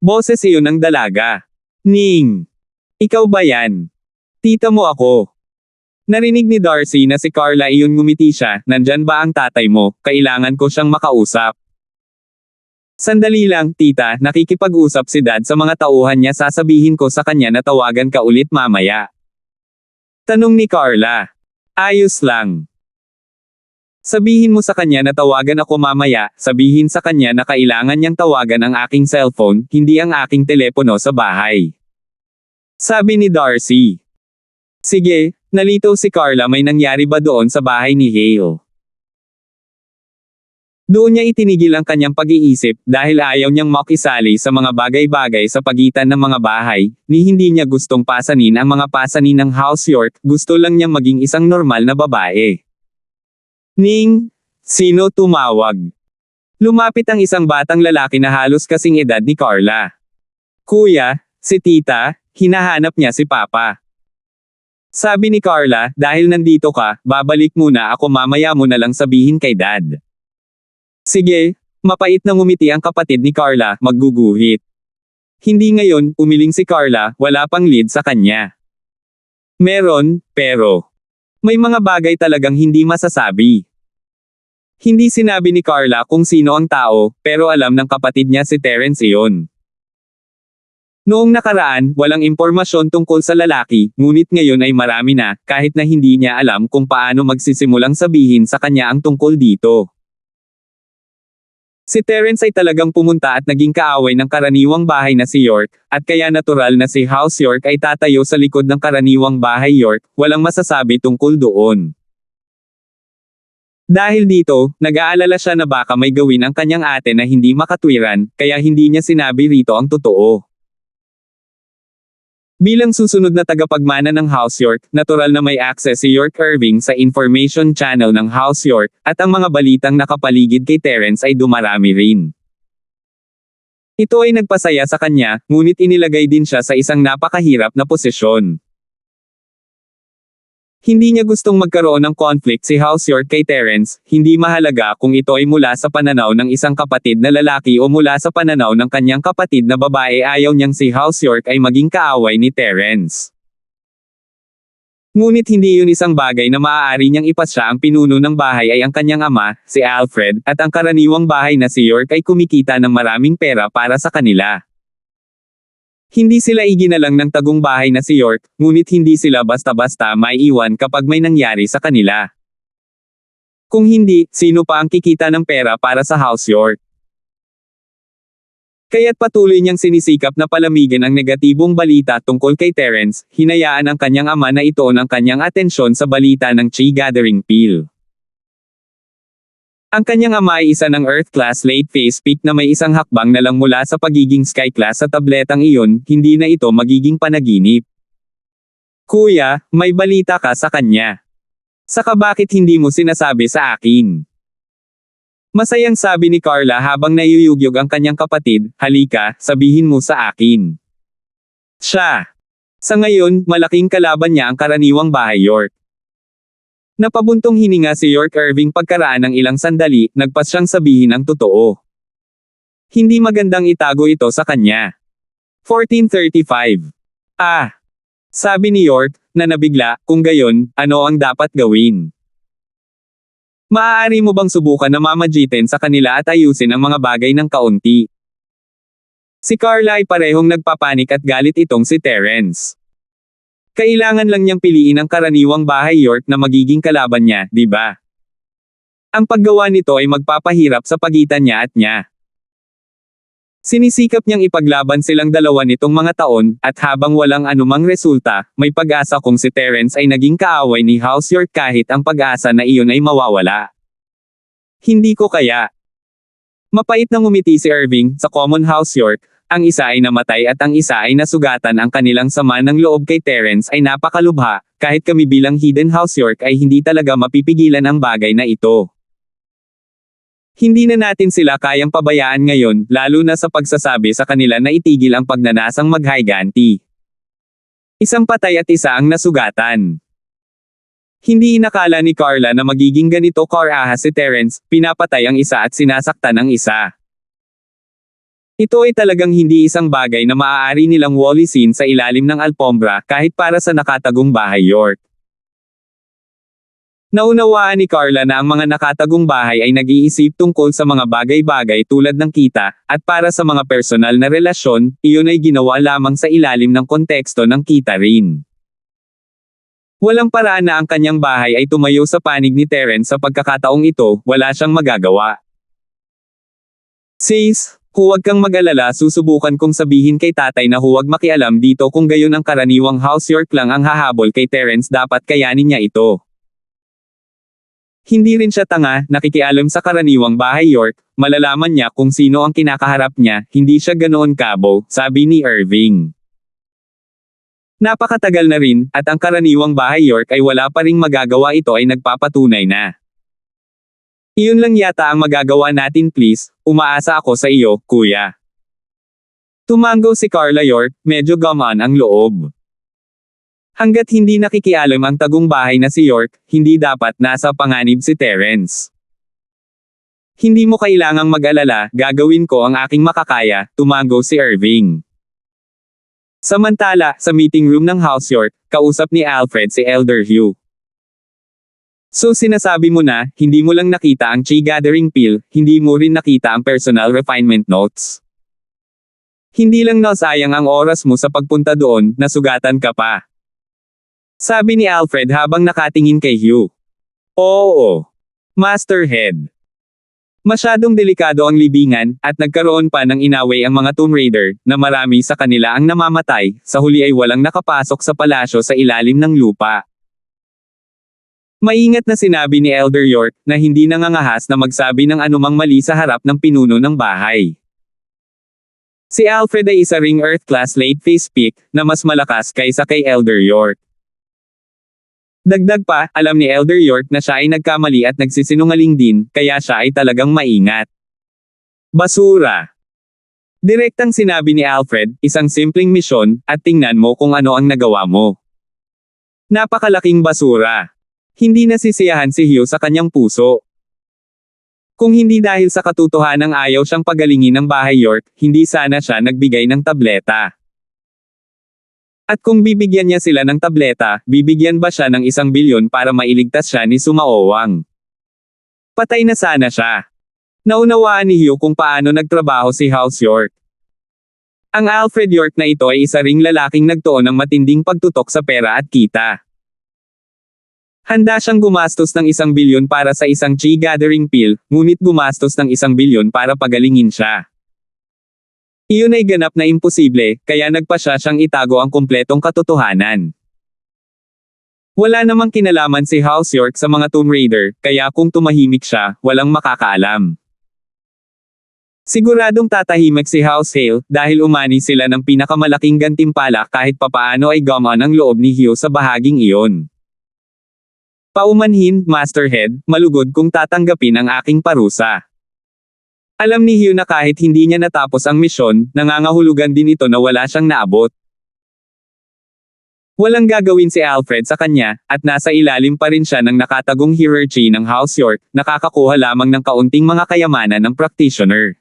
Boses iyon ng dalaga. Ning! Ikaw ba yan? Tita mo ako. Narinig ni Darcy na si Carla iyon. Ngumiti siya. Nandyan ba ang tatay mo? Kailangan ko siyang makausap. Sandali lang, tita, nakikipag-usap si dad sa mga tauhan niya. Sasabihin ko sa kanya na tawagan ka ulit mamaya. Tanong ni Carla. Ayos lang. Sabihin mo sa kanya na tawagan ako mamaya. Sabihin sa kanya na kailangan niyang tawagan ang aking cellphone, hindi ang aking telepono sa bahay. Sabi ni Darcy. Sige. Nalito si Carla. May nangyari ba doon sa bahay ni Hale? Doon niya itinigil ang kanyang pag-iisip, dahil ayaw niyang makisali sa mga bagay-bagay sa pagitan ng mga bahay, ni hindi niya gustong pasanin ang mga pasanin ng House York, gusto lang niyang maging isang normal na babae. Ning, sino tumawag? Lumapit ang isang batang lalaki na halos kasing edad ni Carla. Kuya, si tita, hinahanap niya si papa. Sabi ni Carla, dahil nandito ka, babalik muna ako mamaya mo na lang sabihin kay dad. Sige, mapait na ngumiti ang kapatid ni Carla, magguguhit. Hindi ngayon, umiling si Carla, wala pang lead sa kanya. Meron, pero may mga bagay talagang hindi masasabi. Hindi sinabi ni Carla kung sino ang tao, pero alam ng kapatid niya si Terence iyon. Noong nakaraan, walang impormasyon tungkol sa lalaki, ngunit ngayon ay marami na, kahit na hindi niya alam kung paano magsisimulang sabihin sa kanya ang tungkol dito. Si Terence ay talagang pumunta at naging kaaway ng karaniwang bahay na si York, at kaya natural na si House York ay tatayo sa likod ng karaniwang bahay York, walang masasabi tungkol doon. Dahil dito, nag-aalala siya na baka may gawin ang kanyang ate na hindi makatwiran, kaya hindi niya sinabi rito ang totoo. Bilang susunod na tagapagmana ng House York, natural na may access si York Irving sa information channel ng House York, at ang mga balitang nakapaligid kay Terence ay dumarami rin. Ito ay nagpasaya sa kanya, ngunit inilagay din siya sa isang napakahirap na posisyon. Hindi niya gustong magkaroon ng conflict si House York kay Terence, hindi mahalaga kung ito ay mula sa pananaw ng isang kapatid na lalaki o mula sa pananaw ng kanyang kapatid na babae, ayaw niyang si House York ay maging kaaway ni Terence. Ngunit hindi yun isang bagay na maaari niyang ipasya. Ang pinuno ng bahay ay ang kanyang ama, si Alfred, at ang karaniwang bahay na si York ay kumikita ng maraming pera para sa kanila. Hindi sila iginalang ng tagong bahay na si York, ngunit hindi sila basta-basta maiiwan kapag may nangyari sa kanila. Kung hindi, sino pa ang kikita ng pera para sa House York? Kaya't patuloy niyang sinisikap na palamigan ang negatibong balita tungkol kay Terence, hinayaan ang kanyang ama na ituon ang kanyang atensyon sa balita ng Chi Gathering Pill. Ang kanyang ama ay isa ng Earth Class late phase peak na may isang hakbang na lang mula sa pagiging Sky Class sa tabletang iyon, hindi na ito magiging panaginip. Kuya, may balita ka sa kanya. Saka bakit hindi mo sinasabi sa akin? Masayang sabi ni Carla habang nayuyugyug ang kanyang kapatid, halika, sabihin mo sa akin. Siya. Sa ngayon, malaking kalaban niya ang karaniwang bahay York. Napabuntong hininga si York Irving pagkaraan ng ilang sandali, nagpas siyang sabihin ang totoo. Hindi magandang itago ito sa kanya. 1435. Sabi ni York, na nabigla, kung gayon, ano ang dapat gawin? Maaari mo bang subukan na mamagitin sa kanila at ayusin ang mga bagay ng kaunti? Si Carla ay parehong nagpapanik at galit itong si Terence. Kailangan lang niyang piliin ang karaniwang bahay York na magiging kalaban niya, di ba? Ang paggawa nito ay magpapahirap sa pagitan niya at niya. Sinisikap niyang ipaglaban silang dalawa nitong mga taon, at habang walang anumang resulta, may pag-asa kung si Terence ay naging kaaway ni House York kahit ang pag-asa na iyon ay mawawala. Hindi ko kaya. Mapait na ngumiti si Irving, sa Common House York. Ang isa ay namatay at ang isa ay nasugatan. Ang kanilang sama ng loob kay Terence ay napakalubha, kahit kami bilang Hidden House York ay hindi talaga mapipigilan ang bagay na ito. Hindi na natin sila kayang pabayaan ngayon, lalo na sa pagsasabi sa kanila na itigil ang pagnanasang maghiganti. Isang patay at isa ang nasugatan. Hindi inakala ni Carla na magiging ganito kaahas si Terence, pinapatay ang isa at sinasaktan ang isa. Ito ay talagang hindi isang bagay na maaari nilang walisin sa ilalim ng alpombra kahit para sa nakatagong bahay York. Naunawaan ni Carla na ang mga nakatagong bahay ay nag-iisip tungkol sa mga bagay-bagay tulad ng kita, at para sa mga personal na relasyon, iyon ay ginawa lamang sa ilalim ng konteksto ng kita rin. Walang paraan na ang kanyang bahay ay tumayo sa panig ni Terence sa pagkakataong ito, wala siyang magagawa. Sis, huwag kang mag-alala, susubukan kong sabihin kay tatay na huwag makialam dito kung gayon ang karaniwang House York lang ang hahabol kay Terence, dapat kayanin niya ito. Hindi rin siya tanga, nakikialam sa karaniwang bahay York, malalaman niya kung sino ang kinakaharap niya, hindi siya ganoon kabo, sabi ni Irving. Napakatagal na rin, at ang karaniwang bahay York ay wala pa ring magagawa, ito ay nagpapatunay na. Iyon lang yata ang magagawa natin, please, umaasa ako sa iyo, kuya. Tumango si Carla York, medyo gamaan ang loob. Hanggat hindi nakikialam ang tagong bahay na si York, hindi dapat nasa panganib si Terence. Hindi mo kailangang mag-alala, gagawin ko ang aking makakaya, tumango si Irving. Samantala, sa meeting room ng House York, kausap ni Alfred si Elder Hugh. So sinasabi mo na, hindi mo lang nakita ang Chi Gathering Pill, hindi mo rin nakita ang personal refinement notes. Hindi lang nasayang ang oras mo sa pagpunta doon, nasugatan ka pa. Sabi ni Alfred habang nakatingin kay Hugh. Oo. Masterhead. Masyadong delikado ang libingan, at nagkaroon pa ng inaway ang mga Tomb Raider, na marami sa kanila ang namamatay, sa huli ay walang nakapasok sa palasyo sa ilalim ng lupa. Maingat na sinabi ni Elder York, na hindi nangangahas na magsabi ng anumang mali sa harap ng pinuno ng bahay. Si Alfred ay isa ring Earth-class late phase peak, na mas malakas kaysa kay Elder York. Dagdag pa, alam ni Elder York na siya ay nagkamali at nagsisinungaling din, kaya siya ay talagang maingat. Basura. Direktang sinabi ni Alfred, isang simpleng misyon, at tingnan mo kung ano ang nagawa mo. Napakalaking basura. Hindi nasisiyahan si Hugh sa kanyang puso. Kung hindi dahil sa katotohanang ayaw siyang pagalingin ng bahay York, hindi sana siya nagbigay ng tableta. At kung bibigyan niya sila ng tableta, bibigyan ba siya ng 1 bilyon para mailigtas siya ni Sumaowang? Patay na sana siya. Naunawaan ni Hugh kung paano nagtrabaho si House York. Ang Alfred York na ito ay isa ring lalaking nagtuon ng matinding pagtutok sa pera at kita. Handa siyang gumastos ng 1 bilyon para sa isang Chi Gathering Pill, ngunit gumastos ng 1 bilyon para pagalingin siya. Iyon ay ganap na imposible, kaya nagpasya siyang itago ang kumpletong katotohanan. Wala namang kinalaman si House York sa mga Tomb Raider, kaya kung tumahimik siya, walang makakaalam. Siguradong tatahimik si House Hale, dahil umani sila ng pinakamalaking gantimpala kahit papaano ay gumaan ang loob ni Hugh sa bahaging iyon. Paumanhin, Masterhead, malugod kung tatanggapin ang aking parusa. Alam ni Hugh na kahit hindi niya natapos ang misyon, nangangahulugan din ito na wala siyang naabot. Walang gagawin si Alfred sa kanya, at nasa ilalim pa rin siya ng nakatagong hierarchy ng House York, nakakakuha lamang ng kaunting mga kayamanan ng practitioner.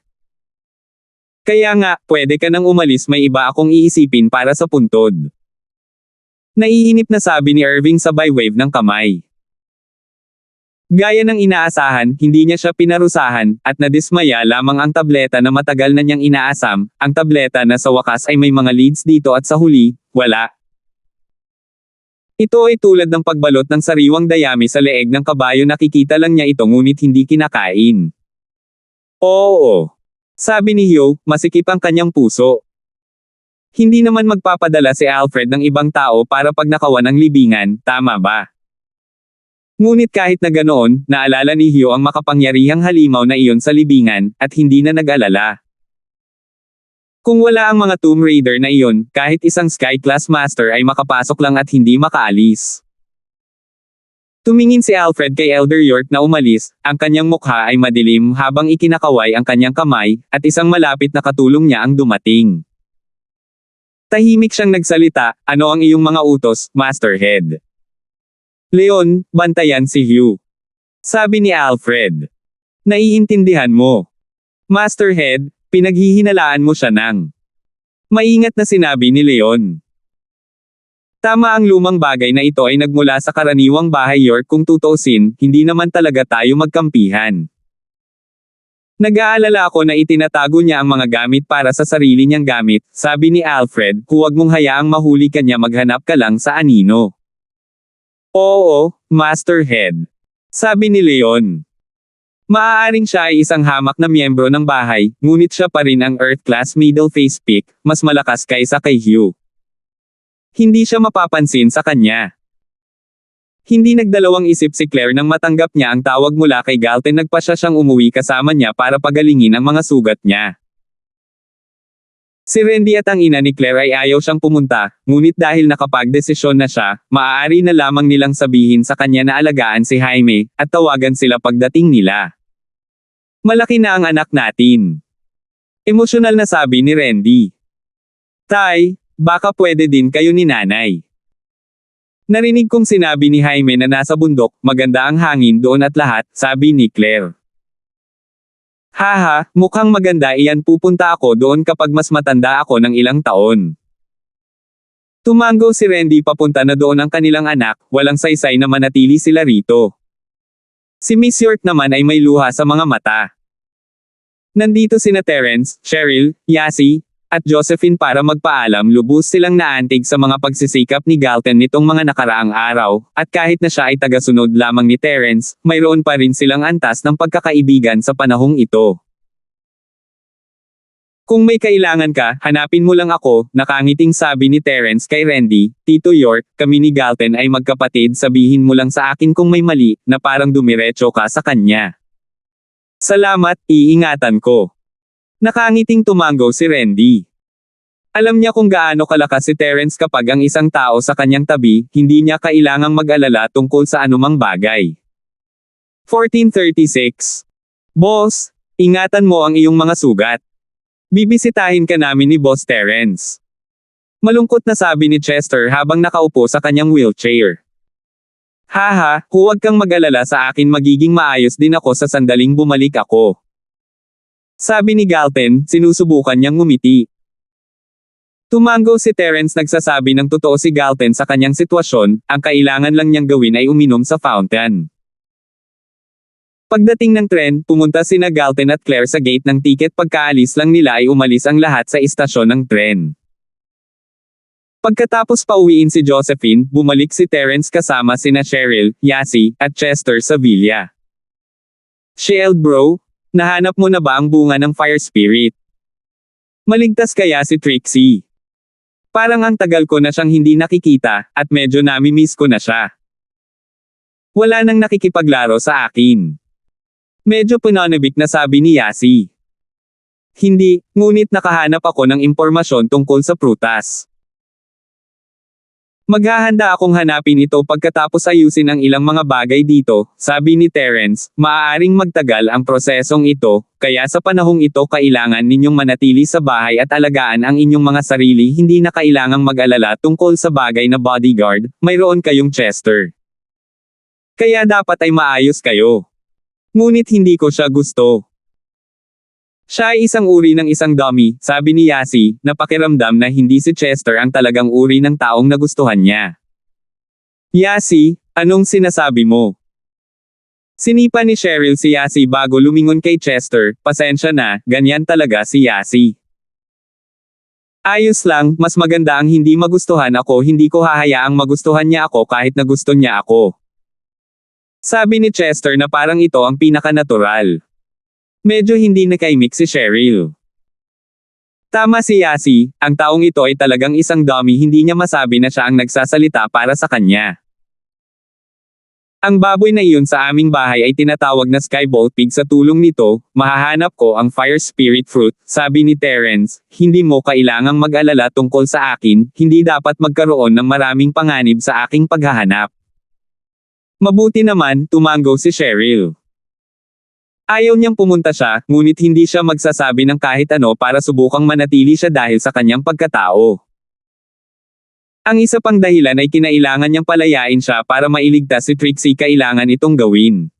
Kaya nga, pwede ka nang umalis, may iba akong iisipin para sa puntod. Naiinip na sabi ni Irving sabay wave ng kamay. Gaya ng inaasahan, hindi niya siya pinarusahan, at nadismaya lamang ang tableta na matagal na niyang inaasam, ang tableta na sa wakas ay may mga leads dito at sa huli, wala. Ito ay tulad ng pagbalot ng sariwang dayami sa leeg ng kabayo, nakikita lang niya ito ngunit hindi kinakain. Oo. Sabi ni Hugh, masikip ang kanyang puso. Hindi naman magpapadala si Alfred ng ibang tao para pagnakawan ang libingan, tama ba? Ngunit kahit na ganoon, naalala ni Hugh ang makapangyarihang halimaw na iyon sa libingan, at hindi na nag-alala. Kung wala ang mga Tomb Raider na iyon, kahit isang Sky-class Master ay makapasok lang at hindi makaalis. Tumingin si Alfred kay Elder York na umalis, ang kanyang mukha ay madilim habang ikinakaway ang kanyang kamay, at isang malapit na katulong niya ang dumating. Tahimik siyang nagsalita, ano ang iyong mga utos, Masterhead? Leon, bantayan si Hugh. Sabi ni Alfred. Naiintindihan mo. Masterhead, pinaghihinalaan mo siya ng. Maingat na sinabi ni Leon. Tama, ang lumang bagay na ito ay nagmula sa karaniwang bahay York, kung tutuusin, hindi naman talaga tayo magkampihan. Nag-aalala ako na itinatago niya ang mga gamit para sa sarili niyang gamit, sabi ni Alfred, huwag mong hayaang mahuli ka niya, maghanap ka lang sa anino. Oo, Masterhead. Sabi ni Leon. Maaaring siya ay isang hamak na miyembro ng bahay, ngunit siya pa rin ang Earth-class middle phase peak, mas malakas kaysa kay Hugh. Hindi siya mapapansin sa kanya. Hindi nagdalawang isip si Claire nang matanggap niya ang tawag mula kay Galton, nagpasya siyang umuwi kasama niya para pagalingin ang mga sugat niya. Si Randy at ang ina ni Claire ay ayaw siyang pumunta, ngunit dahil nakapagdesisyon na siya, maaari na lamang nilang sabihin sa kanya na alagaan si Jaime, at tawagan sila pagdating nila. Malaki na ang anak natin. Emosyonal na sabi ni Randy. Tay, baka pwede din kayo ni nanay. Narinig kong sinabi ni Jaime na nasa bundok, maganda ang hangin doon at lahat, sabi ni Claire. Haha, mukhang maganda iyan, pupunta ako doon kapag mas matanda ako ng ilang taon. Tumango si Randy papunta na doon ang kanilang anak, walang saysay na manatili sila rito. Si Miss York naman ay may luha sa mga mata. Nandito sina Terence, Cheryl, Yasi, at Josephine para magpaalam. Lubos silang naantig sa mga pagsisikap ni Galton nitong mga nakaraang araw, at kahit na siya ay tagasunod lamang ni Terence, mayroon pa rin silang antas ng pagkakaibigan sa panahong ito. Kung may kailangan ka, hanapin mo lang ako, nakangiting sabi ni Terence kay Randy. Tito York, kami ni Galton ay magkapatid, sabihin mo lang sa akin kung may mali, na parang dumiretso ka sa kanya. Salamat, iingatan ko. Nakangiting tumango si Randy. Alam niya kung gaano kalakas si Terence kapag ang isang tao sa kanyang tabi, hindi niya kailangang mag-alala tungkol sa anumang bagay. 1436. Boss, ingatan mo ang iyong mga sugat. Bibisitahin ka namin ni Boss Terence. Malungkot na sabi ni Chester habang nakaupo sa kanyang wheelchair. Haha, huwag kang mag-alala sa akin, magiging maayos din ako sa sandaling bumalik ako. Sabi ni Galton, sinusubukan niyang ngumiti. Tumango si Terence, nagsasabi ng totoo si Galton sa kanyang sitwasyon, ang kailangan lang niyang gawin ay uminom sa fountain. Pagdating ng tren, pumunta sina Galton at Claire sa gate ng tiket. Pagkaalis lang nila ay umalis ang lahat sa istasyon ng tren. Pagkatapos pauwiin si Josephine, bumalik si Terence kasama sina Cheryl, Yasi, at Chester sa villa. Shield bro, nahanap mo na ba ang bunga ng fire spirit? Maligtas kaya si Trixie? Parang ang tagal ko na siyang hindi nakikita, at medyo nami-miss ko na siya. Wala nang nakikipaglaro sa akin. Medyo pananabik na sabi ni Yasi. Hindi, ngunit nakahanap ako ng impormasyon tungkol sa prutas. Maghahanda akong hanapin ito pagkatapos ayusin ang ilang mga bagay dito, sabi ni Terence. Maaaring magtagal ang prosesong ito, kaya sa panahong ito kailangan ninyong manatili sa bahay at alagaan ang inyong mga sarili. Hindi na kailangang mag-alala tungkol sa bagay na bodyguard, mayroon kayong Chester. Kaya dapat ay maayos kayo. Ngunit hindi ko siya gusto. Siya ay isang uri ng isang dummy, sabi ni Yasi, na pakiramdam na hindi si Chester ang talagang uri ng taong nagustuhan niya. Yasi, anong sinasabi mo? Sinipa ni Cheryl si Yasi bago lumingon kay Chester. Pasensya na, ganyan talaga si Yasi. Ayos lang, mas maganda ang hindi magustuhan ako. Hindi ko hahayaang magustuhan niya ako kahit na gusto niya ako. Sabi ni Chester na parang ito ang pinaka-natural. Medyo hindi nakaimik si Cheryl. Tama si Yasi, ang taong ito ay talagang isang dummy, hindi niya masabi na siya ang nagsasalita para sa kanya. Ang baboy na iyon sa aming bahay ay tinatawag na Skybolt Pig. Sa tulong nito, mahahanap ko ang Fire Spirit Fruit, sabi ni Terence. Hindi mo kailangang mag-alala tungkol sa akin, hindi dapat magkaroon ng maraming panganib sa aking paghahanap. Mabuti naman, tumango si Cheryl. Ayaw niyang pumunta siya, ngunit hindi siya magsasabi ng kahit ano para subukang manatili siya dahil sa kanyang pagkatao. Ang isa pang dahilan ay kinailangan niyang palayain siya para mailigtas si Trixie. Kailangan itong gawin.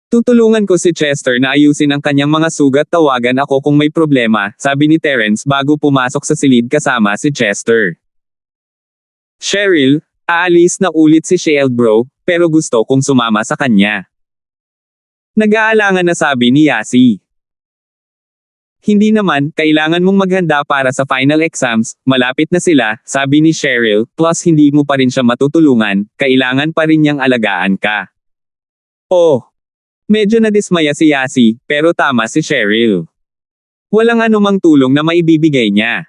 Tutulungan ko si Chester na ayusin ang kanyang mga sugat. Tawagan ako kung may problema, sabi ni Terence bago pumasok sa silid kasama si Chester. Cheryl, aalis na ulit si Shield bro, pero gusto kong sumama sa kanya. Nag-aalangan na sabi ni Yasi. Hindi naman, kailangan mong maghanda para sa final exams, malapit na sila, sabi ni Cheryl, plus hindi mo pa rin siya matutulungan, kailangan pa rin niyang alagaan ka. Oh! Medyo nadismaya si Yasi, pero tama si Cheryl. Walang anumang tulong na maibibigay niya.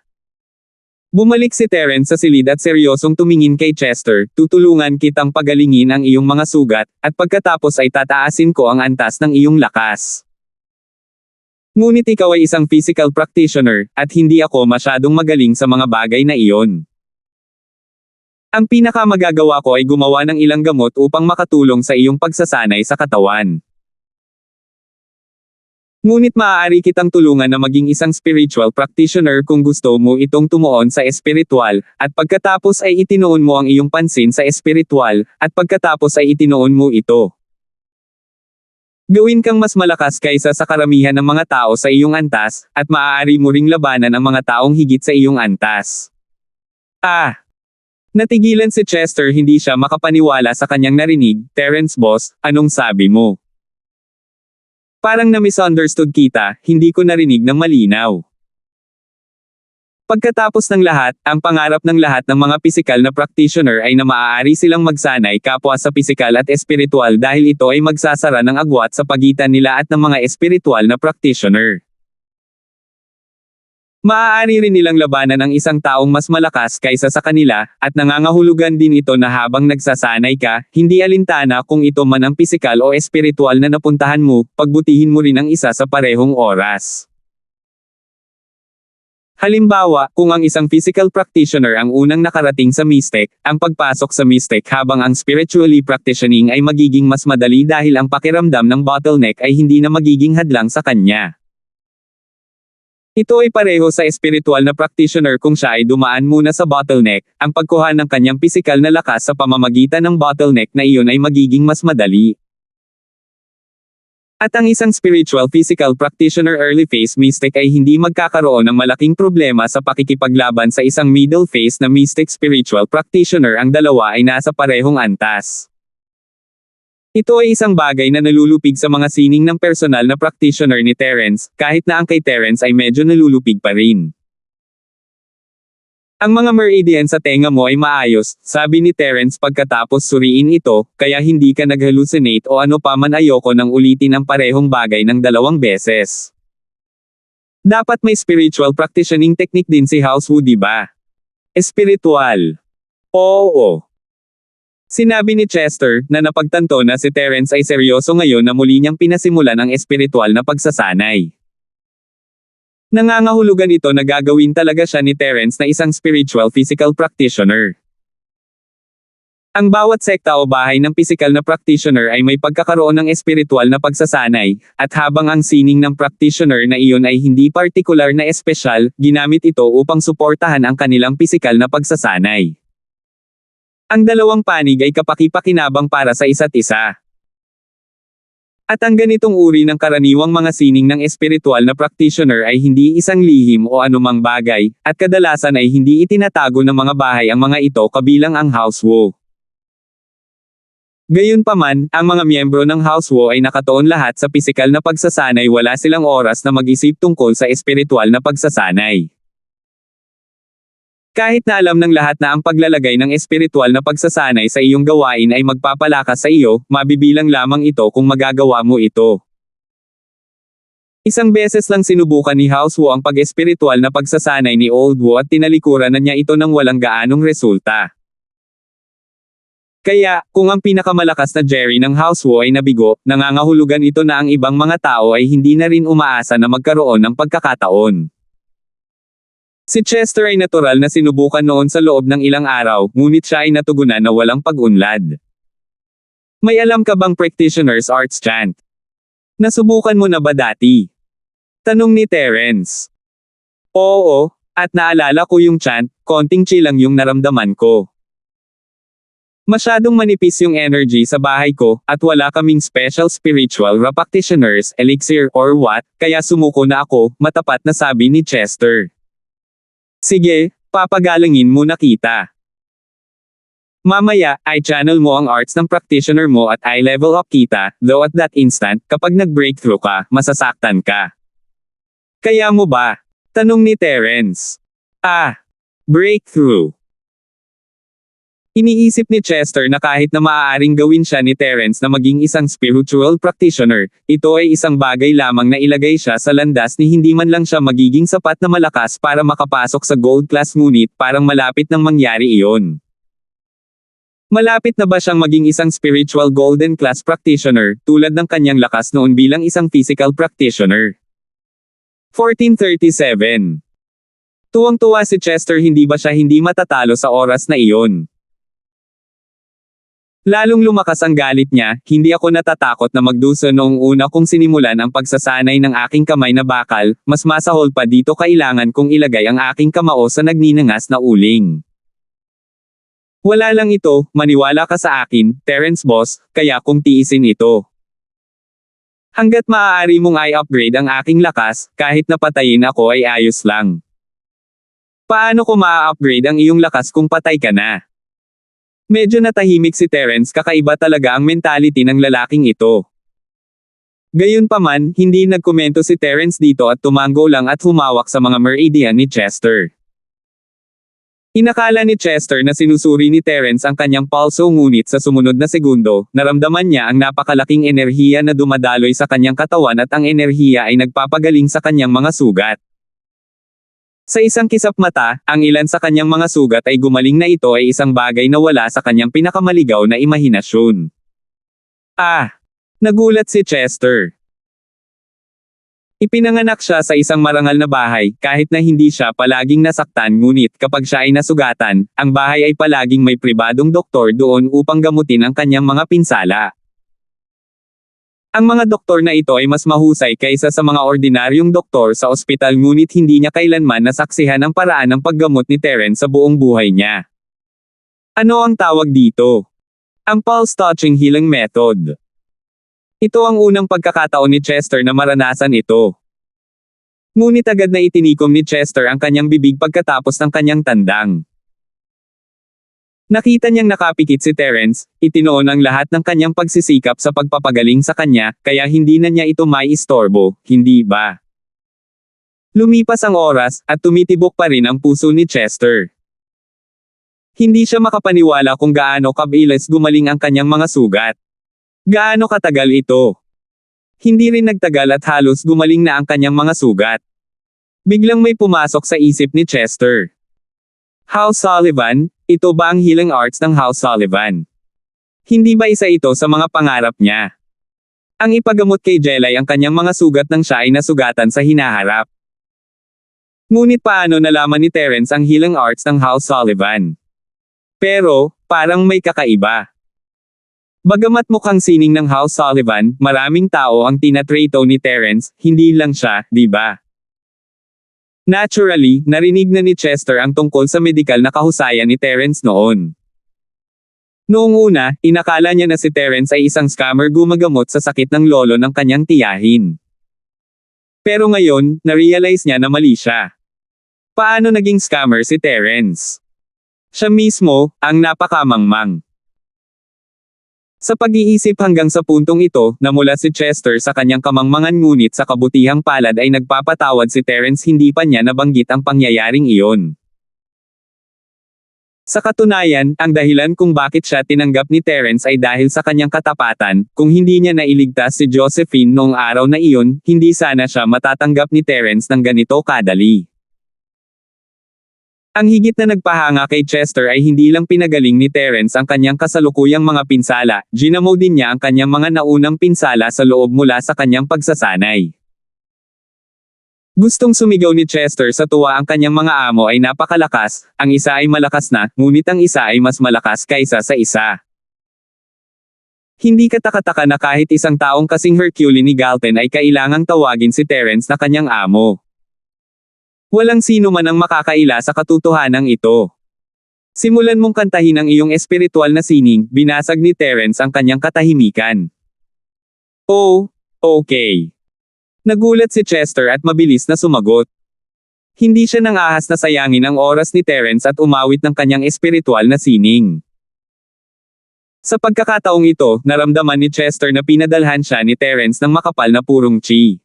Bumalik si Terence sa silid at seryosong tumingin kay Chester. Tutulungan kitang pagalingin ang iyong mga sugat, at pagkatapos ay tataasin ko ang antas ng iyong lakas. Ngunit ikaw ay isang physical practitioner, at hindi ako masyadong magaling sa mga bagay na iyon. Ang pinakamagagawa ko ay gumawa ng ilang gamot upang makatulong sa iyong pagsasanay sa katawan. Ngunit maaari kitang tulungan na maging isang spiritual practitioner kung gusto mo itong tumuon sa espiritual, at pagkatapos ay itinoon mo ang iyong pansin sa espiritual, at pagkatapos ay itinoon mo ito. Gawin kang mas malakas kaysa sa karamihan ng mga tao sa iyong antas, at maaari mo ring labanan ang mga taong higit sa iyong antas. Ah! Natigilan si Chester, hindi siya makapaniwala sa kanyang narinig. Terence boss, anong sabi mo? Parang na-misunderstood kita, hindi ko narinig ng malinaw. Pagkatapos ng lahat, ang pangarap ng lahat ng mga pisikal na practitioner ay na maaari silang magsanay kapwa sa pisikal at espiritual dahil ito ay magsasara ng agwat sa pagitan nila at ng mga espiritual na practitioner. Maaari rin nilang labanan ang isang taong mas malakas kaysa sa kanila, at nangangahulugan din ito na habang nagsasanay ka, hindi alintana kung ito man ang pisikal o espiritual na napuntahan mo, pagbutihin mo rin ang isa sa parehong oras. Halimbawa, kung ang isang physical practitioner ang unang nakarating sa mystic, ang pagpasok sa mystic habang ang spiritually practicing ay magiging mas madali dahil ang pakiramdam ng bottleneck ay hindi na magiging hadlang sa kanya. Ito ay pareho sa espiritual na practitioner kung siya ay dumaan muna sa bottleneck, ang pagkuha ng kanyang pisikal na lakas sa pamamagitan ng bottleneck na iyon ay magiging mas madali. At ang isang spiritual physical practitioner early phase mystic ay hindi magkakaroon ng malaking problema sa pakikipaglaban sa isang middle phase na mystic spiritual practitioner, ang dalawa ay nasa parehong antas. Ito ay isang bagay na nalulupig sa mga sining ng personal na practitioner ni Terence, kahit na ang kay Terence ay medyo nalulupig pa rin. Ang mga meridian sa tenga mo ay maayos, sabi ni Terence pagkatapos suriin ito, kaya hindi ka nag-hallucinate o ano pa man. Ayoko nang ulitin ang parehong bagay ng 2 beses. Dapat may spiritual practicing technique din si Housewu, di ba? Espiritual. Oo. Sinabi ni Chester, na napagtanto na si Terence ay seryoso ngayon na muli niyang pinasimulan ang espiritual na pagsasanay. Nangangahulugan ito na gagawin talaga siya ni Terence na isang spiritual physical practitioner. Ang bawat sekta o bahay ng pisikal na practitioner ay may pagkakaroon ng espiritual na pagsasanay, at habang ang sining ng practitioner na iyon ay hindi partikular na espesyal, ginamit ito upang suportahan ang kanilang pisikal na pagsasanay. Ang dalawang panig ay kapaki-pakinabang para sa isa't isa. At ang ganitong uri ng karaniwang mga sining ng espiritual na practitioner ay hindi isang lihim o anumang bagay, at kadalasan ay hindi itinatago ng mga bahay ang mga ito kabilang ang Housewu. Gayunpaman, ang mga miyembro ng Housewu ay nakatuon lahat sa pisikal na pagsasanay, wala silang oras na mag-isip tungkol sa espiritual na pagsasanay. Kahit na alam ng lahat na ang paglalagay ng espiritual na pagsasanay sa iyong gawain ay magpapalakas sa iyo, mabibilang lamang ito kung magagawa mo ito. Isang beses lang sinubukan ni Housewu ang pag-espiritual na pagsasanay ni Oldwu at tinalikuran na niya ito ng walang gaanong resulta. Kaya, kung ang pinakamalakas na Jerry ng Housewu ay nabigo, nangangahulugan ito na ang ibang mga tao ay hindi na rin umaasa na magkaroon ng pagkakataon. Si Chester ay natural na sinubukan noon sa loob ng ilang araw, ngunit siya ay natugunan na walang pag-unlad. May alam ka bang practitioner's arts chant? Nasubukan mo na ba dati? Tanong ni Terence. Oo, at naalala ko yung chant, konting chill lang yung naramdaman ko. Masyadong manipis yung energy sa bahay ko, at wala kaming special spiritual practitioners, elixir, or what, kaya sumuko na ako, matapat na sabi ni Chester. Sige, papagalingin mo na kita. Mamaya, i-channel mo ang arts ng practitioner mo at i-level up kita, though at that instant, kapag nag-breakthrough ka, masasaktan ka. Kaya mo ba? Tanong ni Terence. Breakthrough. Iniisip ni Chester na kahit na maaaring gawin siya ni Terence na maging isang spiritual practitioner, ito ay isang bagay lamang na ilagay siya sa landas ni hindi man lang siya magiging sapat na malakas para makapasok sa gold class, ngunit parang malapit nang mangyari iyon. Malapit na ba siyang maging isang spiritual golden class practitioner, tulad ng kanyang lakas noon bilang isang physical practitioner? 1437. Tuwang-tuwa si Chester, hindi ba siya hindi matatalo sa oras na iyon? Lalong lumakas ang galit niya, hindi ako natatakot na magdusa noong una kong sinimulan ang pagsasanay ng aking kamay na bakal, mas masahol pa dito kailangan kong ilagay ang aking kamao sa nagninangas na uling. Wala lang ito, maniwala ka sa akin, Terence boss, kaya kong tiisin ito. Hanggat maaari mong i-upgrade ang aking lakas, kahit napatayin ako ay ayos lang. Paano ko maa-upgrade ang iyong lakas kung patay ka na? Medyo natahimik si Terence, kakaiba talaga ang mentality ng lalaking ito. Gayunpaman, hindi nagkomento si Terence dito at tumango lang at humawak sa mga meridian ni Chester. Inakala ni Chester na sinusuri ni Terence ang kanyang pulso, ngunit sa sumunod na segundo, naramdaman niya ang napakalaking enerhiya na dumadaloy sa kanyang katawan at ang enerhiya ay nagpapagaling sa kanyang mga sugat. Sa isang kisap mata, ang ilan sa kanyang mga sugat ay gumaling na. Ito ay isang bagay na wala sa kanyang pinakamaligaw na imahinasyon. Nagulat si Chester. Ipinanganak siya sa isang marangal na bahay, kahit na hindi siya palaging nasaktan, ngunit kapag siya ay nasugatan, ang bahay ay palaging may pribadong doktor doon upang gamutin ang kanyang mga pinsala. Ang mga doktor na ito ay mas mahusay kaysa sa mga ordinaryong doktor sa ospital, ngunit hindi niya kailanman nasaksihan ang paraan ng paggamot ni Terence sa buong buhay niya. Ano ang tawag dito? Ang pulse touching healing method. Ito ang unang pagkakataon ni Chester na maranasan ito. Ngunit agad na itinikom ni Chester ang kanyang bibig pagkatapos ng kanyang tandang. Nakita niyang nakapikit si Terence, itinoon ang lahat ng kanyang pagsisikap sa pagpapagaling sa kanya, kaya hindi na niya ito maiistorbo, hindi ba? Lumipas ang oras, at tumitibok pa rin ang puso ni Chester. Hindi siya makapaniwala kung gaano kabilis gumaling ang kanyang mga sugat. Gaano katagal ito? Hindi rin nagtagal at halos gumaling na ang kanyang mga sugat. Biglang may pumasok sa isip ni Chester. House Sullivan, ito ba ang healing arts ng House Sullivan? Hindi ba isa ito sa mga pangarap niya? Ang ipagamot kay Jelay ang kanyang mga sugat nang siya ay nasugatan sa hinaharap. Ngunit paano nalaman ni Terence ang healing arts ng House Sullivan? Pero, parang may kakaiba. Bagamat mukhang sining ng House Sullivan, maraming tao ang tinatrato ni Terence, hindi lang siya, di ba? Naturally, narinig na ni Chester ang tungkol sa medikal na kahusayan ni Terence noon. Noong una, inakala niya na si Terence ay isang scammer gumagamot sa sakit ng lolo ng kanyang tiyahin. Pero ngayon, na-realize niya na mali siya. Paano naging scammer si Terence? Siya mismo, ang napakamangmang. Sa pag-iisip hanggang sa puntong ito, namula si Chester sa kanyang kamangmangan, ngunit sa kabutihang palad ay nagpapatawad si Terence, hindi pa niya nabanggit ang pangyayaring iyon. Sa katunayan, ang dahilan kung bakit siya tinanggap ni Terence ay dahil sa kanyang katapatan. Kung hindi niya nailigtas si Josephine noong araw na iyon, hindi sana siya matatanggap ni Terence ng ganito kadali. Ang higit na nagpahanga kay Chester ay hindi lang pinagaling ni Terence ang kanyang kasalukuyang mga pinsala, ginamo din niya ang kanyang mga naunang pinsala sa loob mula sa kanyang pagsasanay. Gustong sumigaw ni Chester sa tuwa, ang kanyang mga amo ay napakalakas, ang isa ay malakas na, ngunit ang isa ay mas malakas kaysa sa isa. Hindi katakataka na kahit isang taong kasing Herculean ni Galton ay kailangang tawagin si Terence na kanyang amo. Walang sino man ang makakaila sa katotohanan ito. Simulan mong kantahin ang iyong espiritual na sining, binasag ni Terence ang kanyang katahimikan. Oh, okay. Nagulat si Chester at mabilis na sumagot. Hindi siya nang ahas na sayangin ang oras ni Terence at umawit ng kanyang espiritual na sining. Sa pagkakataong ito, naramdaman ni Chester na pinadalhan siya ni Terence ng makapal na purong chi.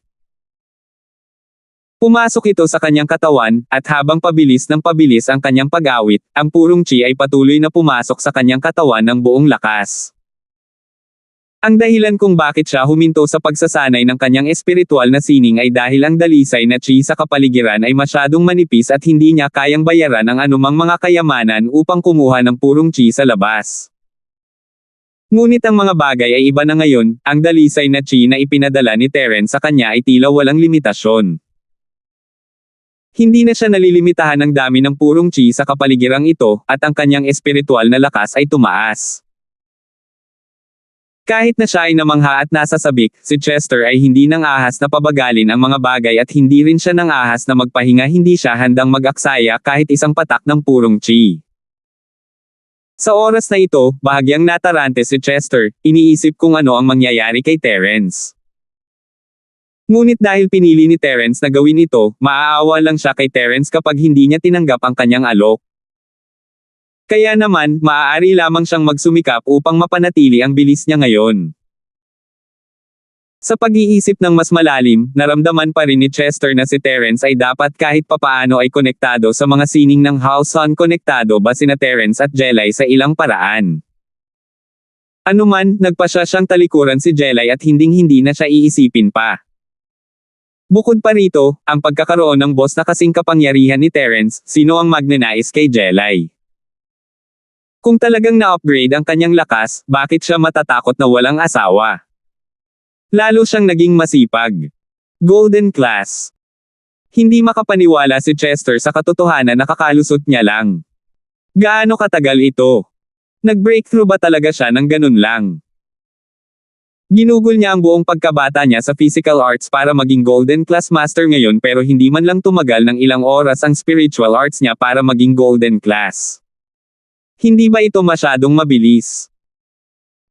Pumasok ito sa kanyang katawan, at habang pabilis ng pabilis ang kanyang pag-awit, ang purong chi ay patuloy na pumasok sa kanyang katawan ng buong lakas. Ang dahilan kung bakit siya huminto sa pagsasanay ng kanyang espiritual na sining ay dahil ang dalisay na chi sa kapaligiran ay masyadong manipis at hindi niya kayang bayaran ang anumang mga kayamanan upang kumuha ng purong chi sa labas. Ngunit ang mga bagay ay iba na ngayon, ang dalisay na chi na ipinadala ni Terence sa kanya ay tila walang limitasyon. Hindi na siya nalilimitahan ng dami ng purong chi sa kapaligirang ito, at ang kanyang espiritual na lakas ay tumaas. Kahit na siya ay namangha at nasa sabik, si Chester ay hindi nang ahas na pabagalin ang mga bagay at hindi rin siya nang ahas na magpahinga, hindi siya handang mag-aksaya kahit isang patak ng purong chi. Sa oras na ito, bahagyang natarante si Chester, iniisip kung ano ang mangyayari kay Terence. Ngunit dahil pinili ni Terence na gawin ito, maaawa lang siya kay Terence kapag hindi niya tinanggap ang kanyang alok. Kaya naman, maaari lamang siyang magsumikap upang mapanatili ang bilis niya ngayon. Sa pag-iisip ng mas malalim, naramdaman pa rin ni Chester na si Terence ay dapat kahit papaano ay konektado sa mga sining ng How Sun. Konektado ba sina Terence at Jelay sa ilang paraan? Anuman, nagpasya siyang talikuran si Jelay at hinding-hindi na siya iisipin pa. Bukod pa rito, ang pagkakaroon ng boss na kasing kapangyarihan ni Terence, sino ang magnanais kay Jelay? Kung talagang na-upgrade ang kanyang lakas, bakit siya matatakot na walang asawa? Lalo siyang naging masipag. Golden Class. Hindi makapaniwala si Chester sa katotohanan na kakalusot niya lang. Gaano katagal ito? Nag-breakthrough ba talaga siya ng ganun lang? Ginugol niya ang buong pagkabata niya sa physical arts para maging Golden Class Master ngayon pero hindi man lang tumagal ng ilang oras ang spiritual arts niya para maging Golden Class. Hindi ba ito masyadong mabilis?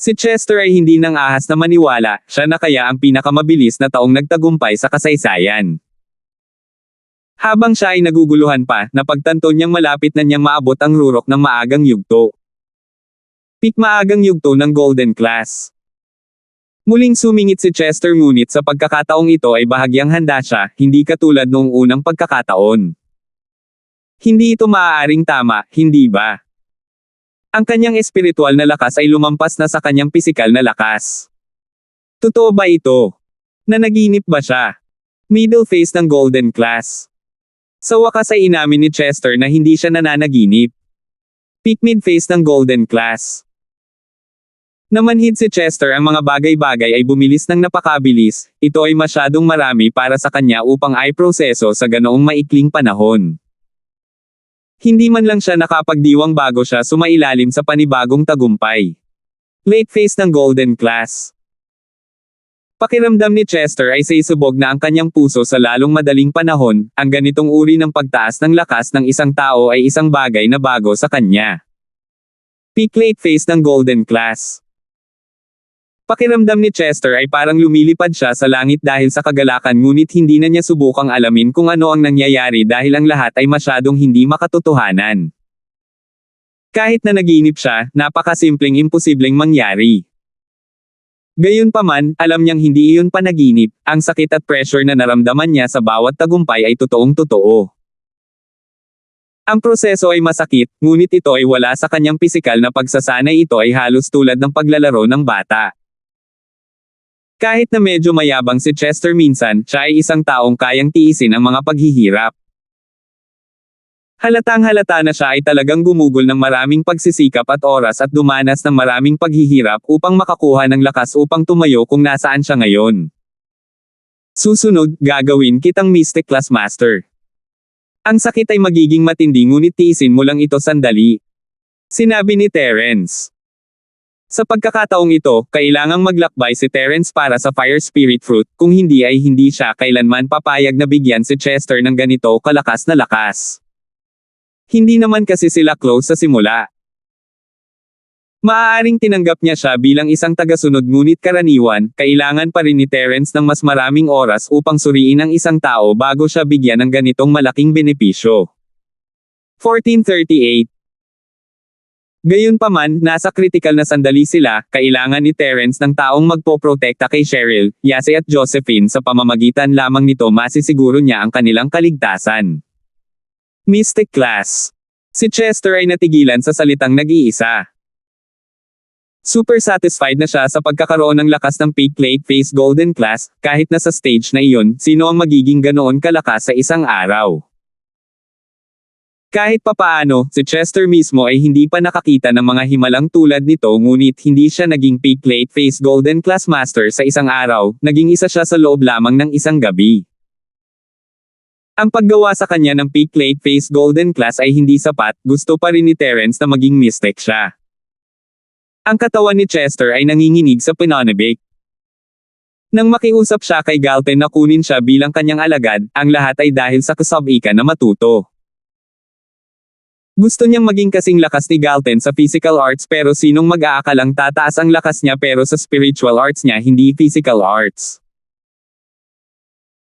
Si Chester ay hindi nang ahas na maniwala, siya na kaya ang pinakamabilis na taong nagtagumpay sa kasaysayan. Habang siya ay naguguluhan pa, napagtanto niyang malapit na niyang maabot ang rurok ng maagang yugto. Peak maagang yugto ng Golden Class. Muling sumingit si Chester ngunit sa pagkakataong ito ay bahagyang handa siya, hindi katulad noong unang pagkakataon. Hindi ito maaaring tama, hindi ba? Ang kanyang espiritual na lakas ay lumampas na sa kanyang pisikal na lakas. Totoo ba ito? Nanaginip ba siya? Middle phase ng Golden Class. Sa wakas ay inamin ni Chester na hindi siya nananaginip. Peak mid phase ng Golden Class. Namanhid si Chester ang mga bagay-bagay ay bumilis ng napakabilis, ito ay masyadong marami para sa kanya upang ay proseso sa ganoong maikling panahon. Hindi man lang siya nakapagdiwang bago siya sumailalim sa panibagong tagumpay. Late phase ng Golden Class. Pakiramdam ni Chester ay saisubog na ang kanyang puso sa lalong madaling panahon, ang ganitong uri ng pagtaas ng lakas ng isang tao ay isang bagay na bago sa kanya. Peak late phase ng Golden Class. Pakiramdam ni Chester ay parang lumilipad siya sa langit dahil sa kagalakan ngunit hindi na niya subukang alamin kung ano ang nangyayari dahil ang lahat ay masyadong hindi makatotohanan. Kahit na naginip siya, napakasimpleng imposibleng mangyari. Gayunpaman, alam niyang hindi iyon panaginip, ang sakit at pressure na naramdaman niya sa bawat tagumpay ay totoong totoo. Ang proseso ay masakit, ngunit ito ay wala sa kanyang pisikal na pagsasanay, ito ay halos tulad ng paglalaro ng bata. Kahit na medyo mayabang si Chester minsan, siya ay isang taong kayang tiisin ang mga paghihirap. Halatang-halata na siya ay talagang gumugol ng maraming pagsisikap at oras at dumanas ng maraming paghihirap upang makakuha ng lakas upang tumayo kung nasaan siya ngayon. Susunod, gagawin kitang Mystic Class Master. Ang sakit ay magiging matindi ngunit tiisin mo lang ito sandali. Sinabi ni Terence. Sa pagkakataong ito, kailangang maglakbay si Terence para sa Fire Spirit Fruit, kung hindi ay hindi siya kailanman papayag na bigyan si Chester ng ganito kalakas na lakas. Hindi naman kasi sila close sa simula. Maaaring tinanggap niya siya bilang isang tagasunod ngunit karaniwan, kailangan pa rin ni Terence ng mas maraming oras upang suriin ang isang tao bago siya bigyan ng ganitong malaking benepisyo. 1438. Gayunpaman, nasa kritikal na sandali sila, kailangan ni Terence ng taong magpoprotekta kay Cheryl, Yase at Josephine sa pamamagitan lamang nito masisiguro niya ang kanilang kaligtasan. Mystic Class. Si Chester ay natigilan sa salitang nag-iisa. Super satisfied na siya sa pagkakaroon ng lakas ng Peak Late Phase Golden Class, kahit na sa stage na iyon, sino ang magiging ganoon kalakas sa isang araw. Kahit papaano, si Chester mismo ay hindi pa nakakita ng mga himalang tulad nito ngunit hindi siya naging Peak Late Phase Golden Class Master sa isang araw, naging isa siya sa loob lamang ng isang gabi. Ang paggawa sa kanya ng Peak Late Phase Golden Class ay hindi sapat, gusto pa rin ni Terence na maging mystic siya. Ang katawan ni Chester ay nanginginig sa pinanibik. Nang makiusap siya kay Galten na kunin siya bilang kanyang alagad, ang lahat ay dahil sa kasabikan na matuto. Gusto niyang maging kasing lakas ni Galten sa physical arts pero sinong mag-aakalang tataas ang lakas niya pero sa spiritual arts niya hindi physical arts.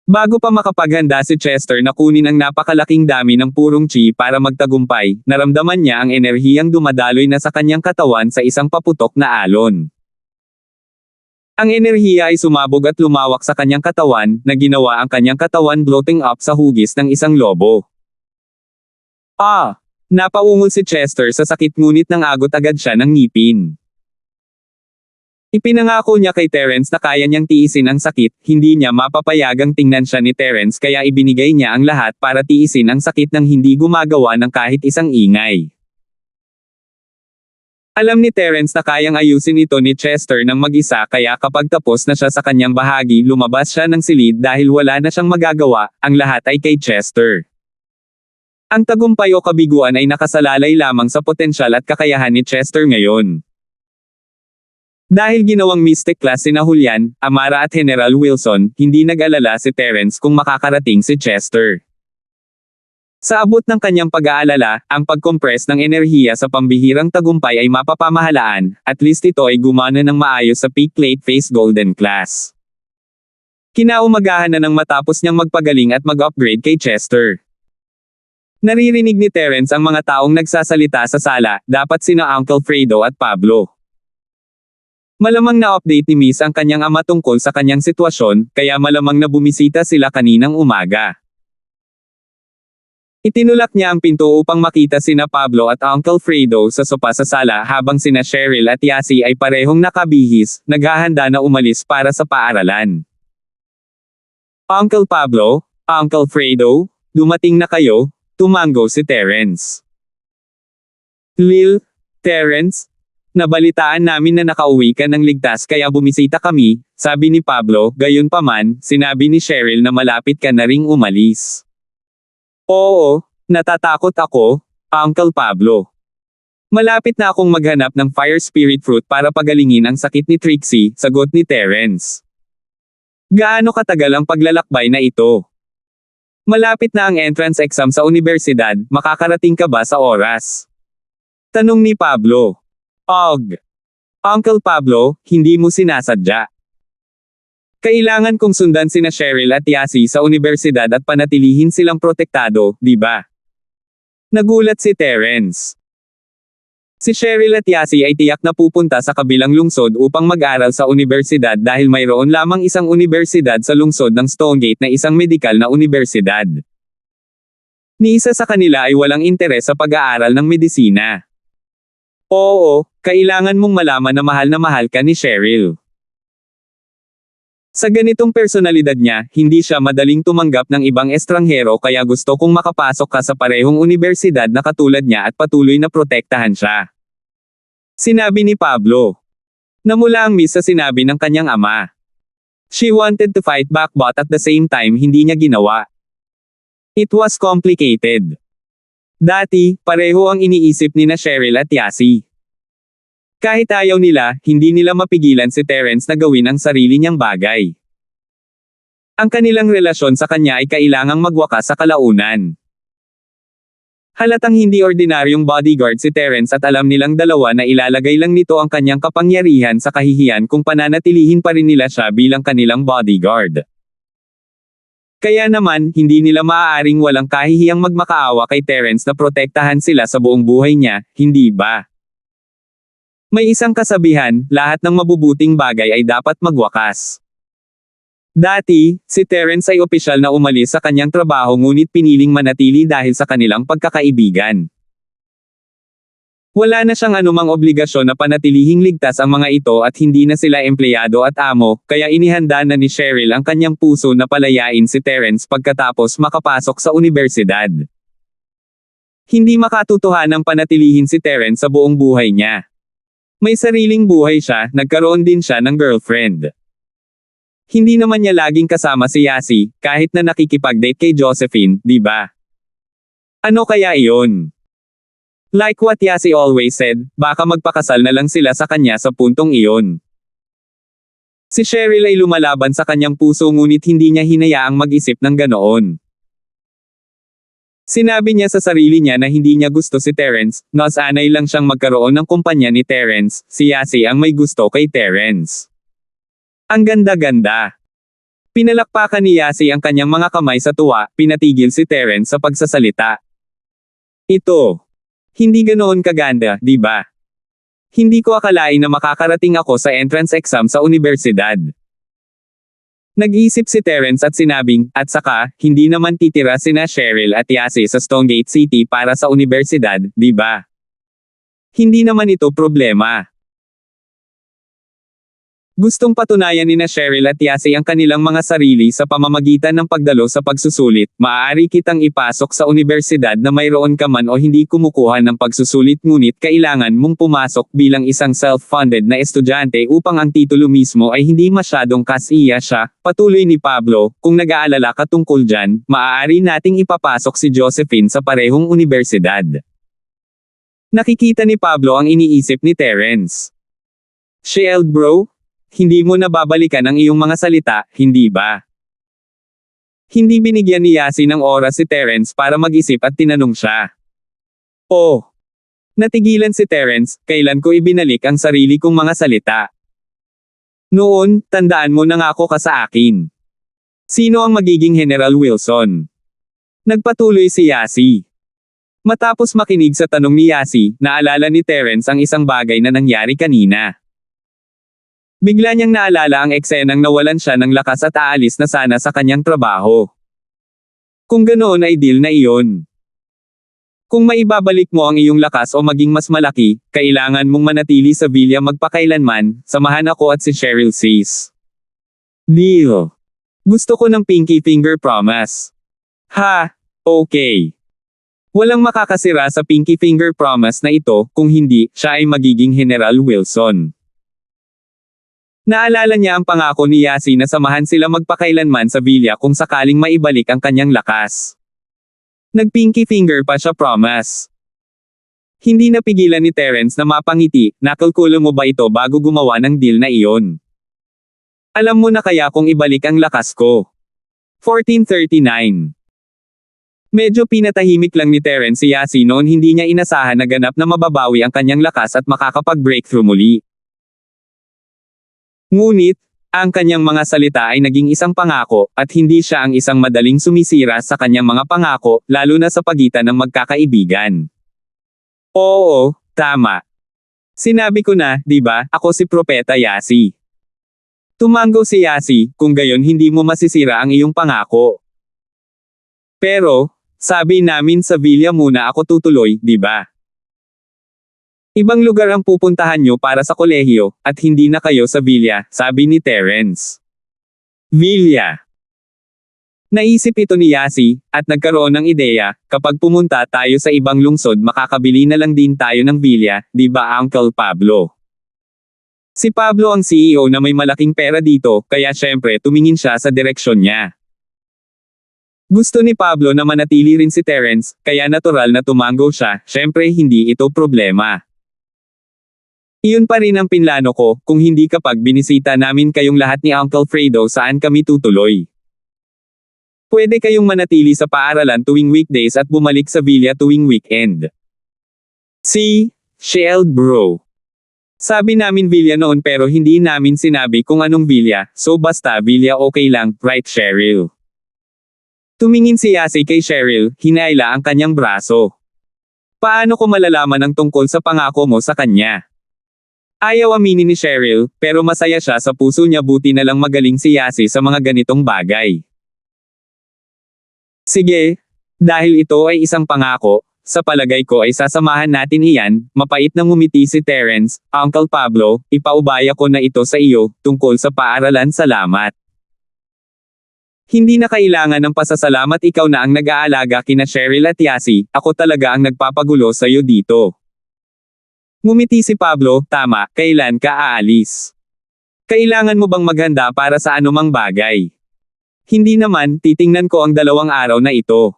Bago pa makapaghanda si Chester na kunin ang napakalaking dami ng purong chi para magtagumpay, naramdaman niya ang enerhiyang dumadaloy na sa kanyang katawan sa isang paputok na alon. Ang enerhiya ay sumabog at lumawak sa kanyang katawan, na ginawa ang kanyang katawan bloating up sa hugis ng isang lobo. Napaungol si Chester sa sakit ngunit nang agot agad siya ng ngipin. Ipinangako niya kay Terence na kaya niyang tiisin ang sakit, hindi niya mapapayagang tingnan siya ni Terence kaya ibinigay niya ang lahat para tiisin ang sakit nang hindi gumagawa ng kahit isang ingay. Alam ni Terence na kayang ayusin ito ni Chester ng mag-isa kaya kapag tapos na siya sa kanyang bahagi lumabas siya ng silid dahil wala na siyang magagawa, ang lahat ay kay Chester. Ang tagumpay o kabiguan ay nakasalalay lamang sa potensyal at kakayahan ni Chester ngayon. Dahil ginawang mystic class sina Julian, Amara at General Wilson, hindi nag-alala si Terence kung makakarating si Chester. Sa abot ng kanyang pag-aalala, ang pag-compress ng enerhiya sa pambihirang tagumpay ay mapapamahalaan, at least ito ay gumana ng maayos sa peak late phase golden class. Kinaumagahan na nang matapos niyang magpagaling at mag-upgrade kay Chester. Naririnig ni Terence ang mga taong nagsasalita sa sala, dapat sina Uncle Fredo at Pablo. Malamang na-update ni Miss ang kanyang ama tungkol sa kanyang sitwasyon, kaya malamang na bumisita sila kaninang umaga. Itinulak niya ang pinto upang makita sina Pablo at Uncle Fredo sa sopa sa sala habang sina Cheryl at Yasi ay parehong nakabihis, naghahanda na umalis para sa paaralan. Uncle Pablo, Uncle Fredo, dumating na kayo, tumango si Terence. Terence, nabalitaan namin na nakauwi ka ng ligtas kaya bumisita kami, sabi ni Pablo, gayunpaman, sinabi ni Cheryl na malapit ka na ring umalis. Oo, natatakot ako, Uncle Pablo. Malapit na akong maghanap ng fire spirit fruit para pagalingin ang sakit ni Trixie, sagot ni Terence. Gaano katagal ang paglalakbay na ito? Malapit na ang entrance exam sa universidad, makakarating ka ba sa oras? Tanong ni Pablo. Uncle Pablo, hindi mo sinasadya. Kailangan kong sundan sina Cheryl at Yasi sa universidad at panatilihin silang protektado, di ba? Nagulat si Terence. Si Cheryl at Yasi ay tiyak na pupunta sa kabilang lungsod upang mag-aral sa universidad dahil mayroon lamang isang universidad sa lungsod ng Stonegate na isang medikal na universidad. Ni isa sa kanila ay walang interes sa pag-aaral ng medisina. Oo, kailangan mong malaman na mahal ka ni Cheryl. Sa ganitong personalidad niya, hindi siya madaling tumanggap ng ibang estranghero kaya gusto kong makapasok ka sa parehong universidad na katulad niya at patuloy na protektahan siya. Sinabi ni Pablo. Namula ang miss sa sinabi ng kanyang ama. She wanted to fight back but at the same time hindi niya ginawa. It was complicated. Dati, pareho ang iniisip ni na Cheryl at Yasi. Kahit ayaw nila, hindi nila mapigilan si Terence na gawin ang sarili niyang bagay. Ang kanilang relasyon sa kanya ay kailangang magwakas sa kalaunan. Halatang hindi ordinaryong bodyguard si Terence at alam nilang dalawa na ilalagay lang nito ang kanyang kapangyarihan sa kahihiyan kung pananatilihin pa rin nila siya bilang kanilang bodyguard. Kaya naman, hindi nila maaaring walang kahihiyang magmakaawa kay Terence na protektahan sila sa buong buhay niya, hindi ba? May isang kasabihan, lahat ng mabubuting bagay ay dapat magwakas. Dati, si Terence ay opisyal na umalis sa kanyang trabaho ngunit piniling manatili dahil sa kanilang pagkakaibigan. Wala na siyang anumang obligasyon na panatilihing ligtas ang mga ito at hindi na sila empleyado at amo, kaya inihanda na ni Cheryl ang kanyang puso na palayain si Terence pagkatapos makapasok sa universidad. Hindi makatutuhanang panatilihin si Terence sa buong buhay niya. May sariling buhay siya, nagkaroon din siya ng girlfriend. Hindi naman niya laging kasama si Yasi, kahit na nakikipag-date kay Josephine, di ba? Ano kaya iyon? Like what Yasi always said, baka magpakasal na lang sila sa kanya sa puntong iyon. Si Cheryl ay lumalaban sa kanyang puso ngunit hindi niya hinayaang mag-isip ng ganoon. Sinabi niya sa sarili niya na hindi niya gusto si Terence, nasanay lang siyang magkaroon ng kumpanya ni Terence, si Yasi ang may gusto kay Terence. Ang ganda-ganda. Pinalakpakan ni Yasi ang kanyang mga kamay sa tuwa, pinatigil si Terence sa pagsasalita. Ito. Hindi ganoon kaganda, di ba? Hindi ko akalain na makakarating ako sa entrance exam sa universidad. Nag-iisip si Terence at sinabing, at saka, hindi naman titira sina Cheryl at Yasi sa Stonegate City para sa universidad, di ba? Hindi naman ito problema. Gustong patunayan ni na Cheryl at Yasi ang kanilang mga sarili sa pamamagitan ng pagdalo sa pagsusulit. Maaari kitang ipasok sa universidad na mayroon ka man o hindi kumukuha ng pagsusulit, ngunit kailangan mong pumasok bilang isang self-funded na estudyante upang ang titulo mismo ay hindi masyadong kasiya siya. Patuloy ni Pablo, kung nag-aalala ka tungkol dyan, maaari nating ipapasok si Josephine sa parehong universidad. Nakikita ni Pablo ang iniisip ni Terence. Shield bro? Hindi mo nababalikan ang iyong mga salita, hindi ba? Hindi binigyan ni Yasi ng oras si Terence para mag-isip at tinanong siya. Oh. Natigilan si Terence, kailan ko ibinalik ang sarili kong mga salita? Noon, tandaan mo nangako ka sa akin. Sino ang magiging General Wilson? Nagpatuloy si Yasi. Matapos makinig sa tanong ni Yasi, naalala ni Terence ang isang bagay na nangyari kanina. Bigla niyang naalala ang eksenang nawalan siya ng lakas at aalis na sana sa kanyang trabaho. Kung ganoon ay deal na iyon. Kung maibabalik mo ang iyong lakas o maging mas malaki, kailangan mong manatili sa villa magpakailanman, samahan ako at si Cheryl says. Deal. Gusto ko ng pinky finger promise. Ha, okay. Walang makakasira sa pinky finger promise na ito, kung hindi, siya ay magiging General Wilson. Naalala niya ang pangako ni Yasi na samahan sila magpakailanman sa villa kung sakaling maibalik ang kanyang lakas. Nag-pinky finger pa siya promise. Hindi napigilan ni Terence na mapangiti, nakalkulo mo ba ito bago gumawa ng deal na iyon? Alam mo na kaya kung ibalik ang lakas ko. 1439. Medyo pinatahimik lang ni Terence si Yasi noon hindi niya inasahan na ganap na mababawi ang kanyang lakas at makakapag-breakthrough muli. Ngunit, ang kanyang mga salita ay naging isang pangako, at hindi siya ang isang madaling sumisira sa kanyang mga pangako, lalo na sa pagitan ng magkakaibigan. Oo, tama. Sinabi ko na, di ba, ako si Propeta Yasi. Tumango si Yasi, kung gayon hindi mo masisira ang iyong pangako. Pero, sabi namin sa villa muna ako tutuloy, di ba? Ibang lugar ang pupuntahan nyo para sa kolehiyo, at hindi na kayo sa villa, sabi ni Terence. Villa. Naisip ito ni Yasi, at nagkaroon ng ideya, kapag pumunta tayo sa ibang lungsod makakabili na lang din tayo ng villa, di ba Uncle Pablo? Si Pablo ang CEO na may malaking pera dito, kaya syempre tumingin siya sa direksyon niya. Gusto ni Pablo na manatili rin si Terence, kaya natural na tumango siya, syempre hindi ito problema. Iyon pa rin ang pinlano ko, kung hindi kapag binisita namin kayong lahat ni Uncle Fredo saan kami tutuloy. Pwede kayong manatili sa paaralan tuwing weekdays at bumalik sa villa tuwing weekend. See? Shield bro. Sabi namin villa noon pero hindi namin sinabi kung anong villa, so basta villa okay lang, right Cheryl? Tumingin si Yasi kay Cheryl, hinayla ang kanyang braso. Paano ko malalaman ang tungkol sa pangako mo sa kanya? Ayaw aminin ni Cheryl, pero masaya siya sa puso niya buti na lang magaling si Yasi sa mga ganitong bagay. Sige, dahil ito ay isang pangako, sa palagay ko ay sasamahan natin iyan, mapait na ngumiti si Terence, Uncle Pablo, ipaubaya ko na ito sa iyo, tungkol sa paaralan salamat. Hindi na kailangan ng pasasalamat ikaw na ang nag-aalaga kina Cheryl at Yasi, ako talaga ang nagpapagulo sa iyo dito. Ngumiti si Pablo, tama, kailan ka aalis? Kailangan mo bang maghanda para sa anumang bagay? Hindi naman, titingnan ko ang 2 araw na ito.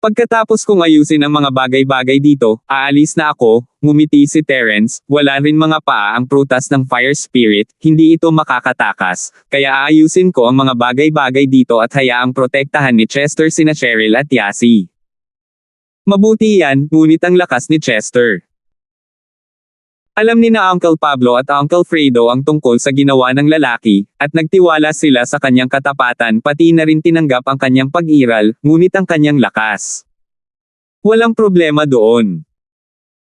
Pagkatapos kong ayusin ang mga bagay-bagay dito, aalis na ako, ngumiti si Terence, wala rin mga paa ang prutas ng Fire Spirit, hindi ito makakatakas, kaya aayusin ko ang mga bagay-bagay dito at hayaang protektahan ni Chester sina Cheryl at Yasi. Mabuti yan, ngunit ang lakas ni Chester. Alam ni na Uncle Pablo at Uncle Fredo ang tungkol sa ginawa ng lalaki, at nagtiwala sila sa kanyang katapatan pati na rin tinanggap ang kanyang pag-iral, ngunit ang kanyang lakas. Walang problema doon.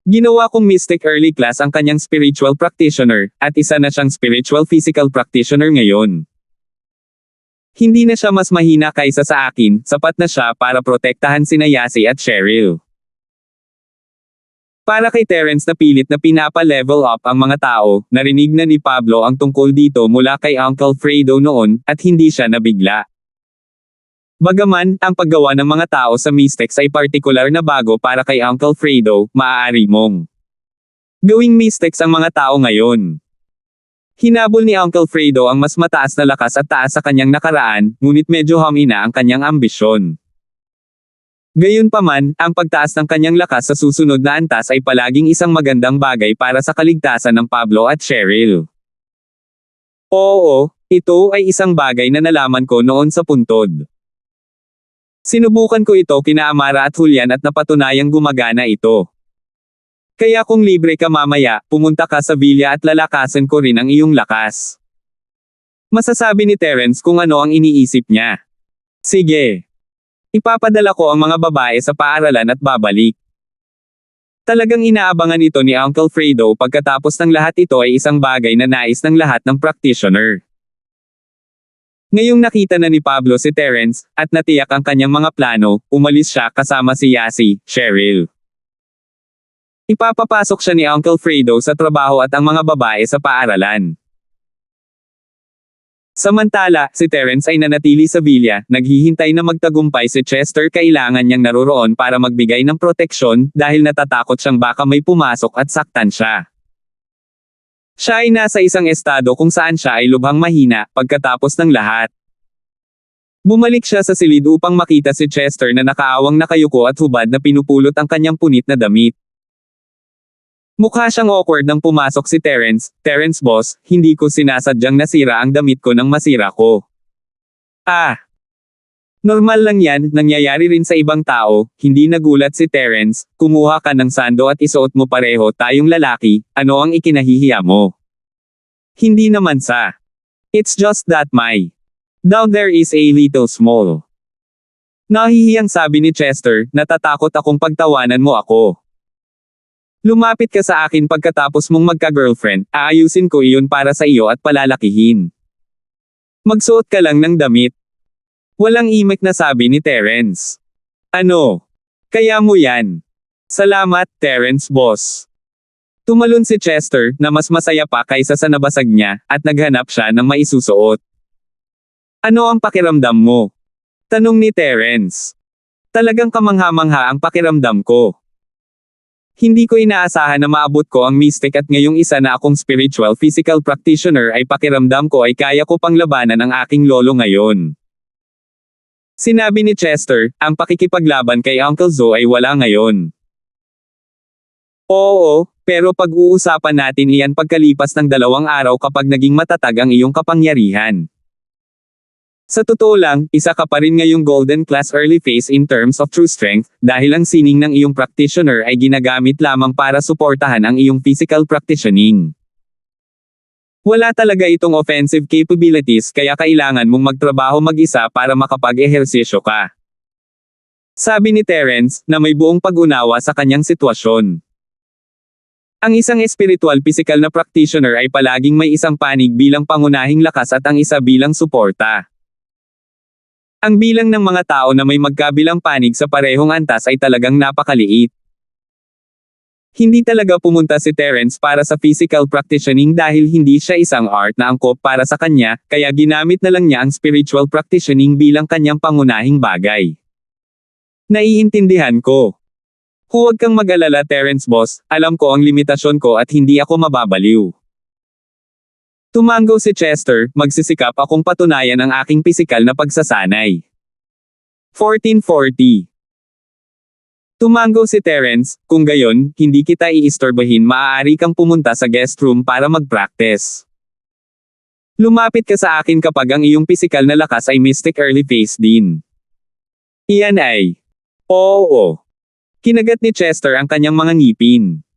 Ginawa kong Mystic Early Class ang kanyang spiritual practitioner, at isa na siyang spiritual physical practitioner ngayon. Hindi na siya mas mahina kaysa sa akin, sapat na siya para protektahan sina Yasi at Cheryl. Para kay Terence na pilit na pinapa-level up ang mga tao, narinig na ni Pablo ang tungkol dito mula kay Uncle Fredo noon, at hindi siya nabigla. Bagaman, ang paggawa ng mga tao sa Mystics ay partikular na bago para kay Uncle Fredo, maaari mong gawing Mystics ang mga tao ngayon. Hinabol ni Uncle Fredo ang mas mataas na lakas at taas sa kanyang nakaraan, ngunit medyo humina ang kanyang ambisyon. Gayunpaman, ang pagtaas ng kanyang lakas sa susunod na antas ay palaging isang magandang bagay para sa kaligtasan ng Pablo at Cheryl. Oo, ito ay isang bagay na nalaman ko noon sa puntod. Sinubukan ko ito kina Amara at Julian at napatunayang gumagana ito. Kaya kung libre ka mamaya, pumunta ka sa villa at lalakasan ko rin ang iyong lakas. Masasabi ni Terence kung ano ang iniisip niya. Sige. Ipapadala ko ang mga babae sa paaralan at babalik. Talagang inaabangan ito ni Uncle Fredo pagkatapos ng lahat ito ay isang bagay na nais ng lahat ng practitioner. Ngayong nakita na ni Pablo si Terence, at natiyak ang kanyang mga plano, umalis siya kasama si Yasi, Cheryl. Ipapapasok siya ni Uncle Fredo sa trabaho at ang mga babae sa paaralan. Samantala, si Terence ay nanatili sa villa, naghihintay na magtagumpay si Chester. Kailangan niyang naroroon para magbigay ng proteksyon, dahil natatakot siyang baka may pumasok at saktan siya. Siya ay nasa isang estado kung saan siya ay lubhang mahina, pagkatapos ng lahat. Bumalik siya sa silid upang makita si Chester na nakaawang nakayuko at hubad na pinupulot ang kanyang punit na damit. Mukha siyang awkward nang pumasok si Terence. Terence boss, hindi ko sinasadyang nasira ang damit ko nang masira ko. Ah. Normal lang yan, nangyayari rin sa ibang tao. Hindi nagulat si Terence. Kumuha ka ng sando at isuot mo pareho tayong lalaki, ano ang ikinahihiya mo? Hindi naman sa. It's just that my down there is a little small. Nahihiyang sabi ni Chester, natatakot akong pagtawanan mo ako. Lumapit ka sa akin pagkatapos mong magka-girlfriend, aayusin ko iyon para sa iyo at palalakihin. Magsuot ka lang ng damit. Walang imek na sabi ni Terence. Ano? Kaya mo yan. Salamat, Terence boss. Tumalon si Chester, na mas masaya pa kaysa sa nabasag niya, at naghanap siya ng maisusuot. Ano ang pakiramdam mo? Tanong ni Terence. Talagang kamangha-mangha ang pakiramdam ko. Hindi ko inaasahan na maabot ko ang mystic at ngayong isa na akong spiritual physical practitioner ay pakiramdam ko ay kaya ko pang labanan ang aking lolo ngayon. Sinabi ni Chester, ang pakikipaglaban kay Uncle Zo ay wala ngayon. Oo, pero pag-uusapan natin iyan pagkalipas ng 2 araw kapag naging matatag ang iyong kapangyarihan. Sa totoo lang, isa ka pa rin ngayong golden class early phase in terms of true strength, dahil ang sining ng iyong practitioner ay ginagamit lamang para suportahan ang iyong physical practitioning. Wala talaga itong offensive capabilities kaya kailangan mong magtrabaho mag-isa para makapag-ehersisyo ka. Sabi ni Terence, na may buong pag-unawa sa kanyang sitwasyon. Ang isang espiritual physical na practitioner ay palaging may isang panig bilang pangunahing lakas at ang isa bilang suporta. Ang bilang ng mga tao na may magkabilang panig sa parehong antas ay talagang napakaliit. Hindi talaga pumunta si Terence para sa physical practitioning dahil hindi siya isang art na angkop para sa kanya, kaya ginamit na lang niya ang spiritual practitioning bilang kanyang pangunahing bagay. Naiintindihan ko. Huwag kang mag-alala Terence boss, alam ko ang limitasyon ko at hindi ako mababaliw. Tumango si Chester, magsisikap akong patunayan ang aking pisikal na pagsasanay. 1440. Tumango si Terence, kung gayon, hindi kita iistorbahin, maaari kang pumunta sa guest room para mag-practice. Lumapit ka sa akin kapag ang iyong pisikal na lakas ay mystic early phase din. Iyan ay. Oo. Kinagat ni Chester ang kanyang mga ngipin.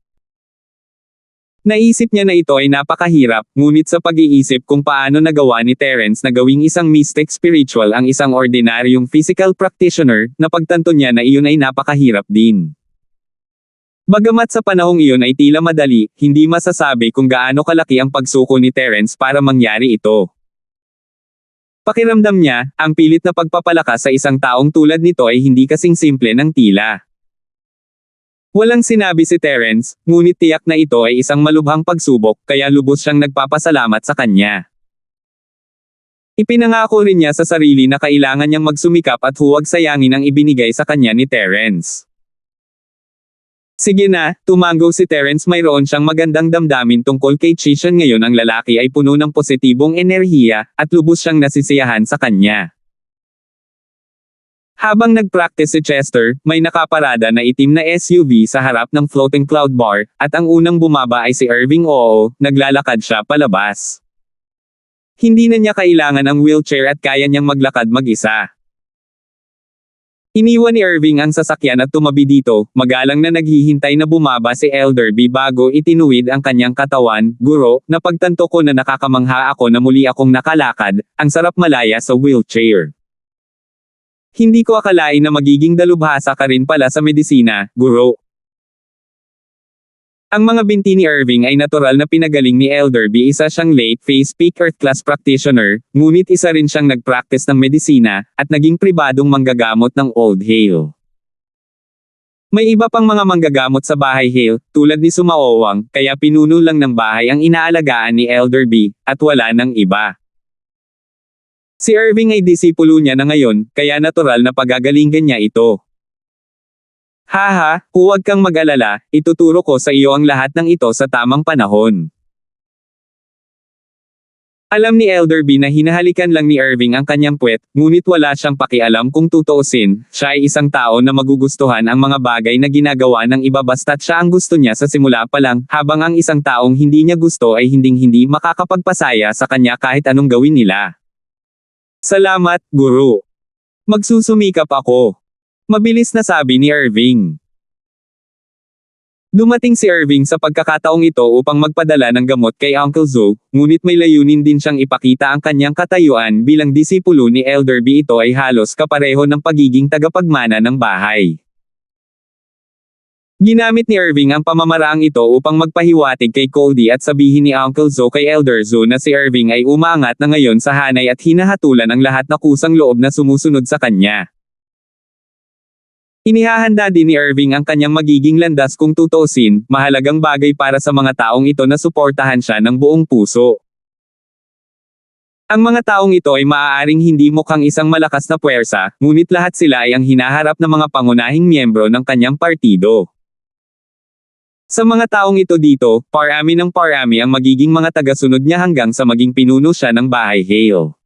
Naisip niya na ito ay napakahirap, ngunit sa pag-iisip kung paano nagawa ni Terence na gawing isang mystic spiritual ang isang ordinaryong physical practitioner, napagtanto niya na iyon ay napakahirap din. Bagamat sa panahong iyon ay tila madali, hindi masasabi kung gaano kalaki ang pagsuko ni Terence para mangyari ito. Pakiramdam niya, ang pilit na pagpapalakas sa isang taong tulad nito ay hindi kasing simple ng tila. Walang sinabi si Terence, ngunit tiyak na ito ay isang malubhang pagsubok, kaya lubos siyang nagpapasalamat sa kanya. Ipinangako rin niya sa sarili na kailangan niyang magsumikap at huwag sayangin ang ibinigay sa kanya ni Terence. Sige na, tumango si Terence, mayroon siyang magandang damdamin tungkol kay Chishan ngayon ang lalaki ay puno ng positibong enerhiya, at lubos siyang nasisiyahan sa kanya. Habang nag-practice si Chester, may nakaparada na itim na SUV sa harap ng Floating Cloud Bar, at ang unang bumaba ay si Irving. Oo, naglalakad siya palabas. Hindi na niya kailangan ang wheelchair at kaya niyang maglakad mag-isa. Iniwan ni Irving ang sasakyan at tumabi dito, magalang na naghihintay na bumaba si Elderby bago itinuwid ang kanyang katawan. Guro, napagtanto ko na nakakamangha ako na muli akong nakalakad, ang sarap malaya sa wheelchair. Hindi ko akalain na magiging dalubhasa ka rin pala sa medisina, guro. Ang mga binti ni Irving ay natural na pinagaling ni Elderby. Isa siyang late-phase peak earth class practitioner, ngunit isa rin siyang nag-practice ng medisina, at naging pribadong manggagamot ng Old Hale. May iba pang mga manggagamot sa bahay Hale, tulad ni Sumaowang, kaya pinuno lang ng bahay ang inaalagaan ni Elderby, at wala ng iba. Si Irving ay disipulo niya na ngayon, kaya natural na pagagalingan niya ito. Haha, huwag kang mag-alala, ituturo ko sa iyo ang lahat ng ito sa tamang panahon. Alam ni Elderby na hinahalikan lang ni Irving ang kanyang puwet, ngunit wala siyang pakialam kung tutuusin, siya ay isang tao na magugustuhan ang mga bagay na ginagawa ng iba basta't siya ang gusto niya sa simula pa lang, habang ang isang taong hindi niya gusto ay hinding-hindi makakapagpasaya sa kanya kahit anong gawin nila. Salamat, guro. Magsusumikap ako. Mabilis na sabi ni Irving. Dumating si Irving sa pagkakataong ito upang magpadala ng gamot kay Uncle Zoe, ngunit may layunin din siyang ipakita ang kanyang katayuan bilang disipulo ni Elderby. Ito ay halos kapareho ng pagiging tagapagmana ng bahay. Ginamit ni Irving ang pamamaraang ito upang magpahiwatig kay Cody at sabihin ni Uncle Zoe kay Elder Zoe na si Irving ay umaangat na ngayon sa hanay at hinahatulan ang lahat na kusang loob na sumusunod sa kanya. Inihahanda din ni Irving ang kanyang magiging landas kung tutuusin, mahalagang bagay para sa mga taong ito na suportahan siya ng buong puso. Ang mga taong ito ay maaaring hindi mukhang isang malakas na puwersa, ngunit lahat sila ay ang hinaharap na mga pangunahing miyembro ng kanyang partido. Sa mga taong ito dito, parami ng parami ang magiging mga tagasunod niya hanggang sa maging pinuno siya ng bahay Hale.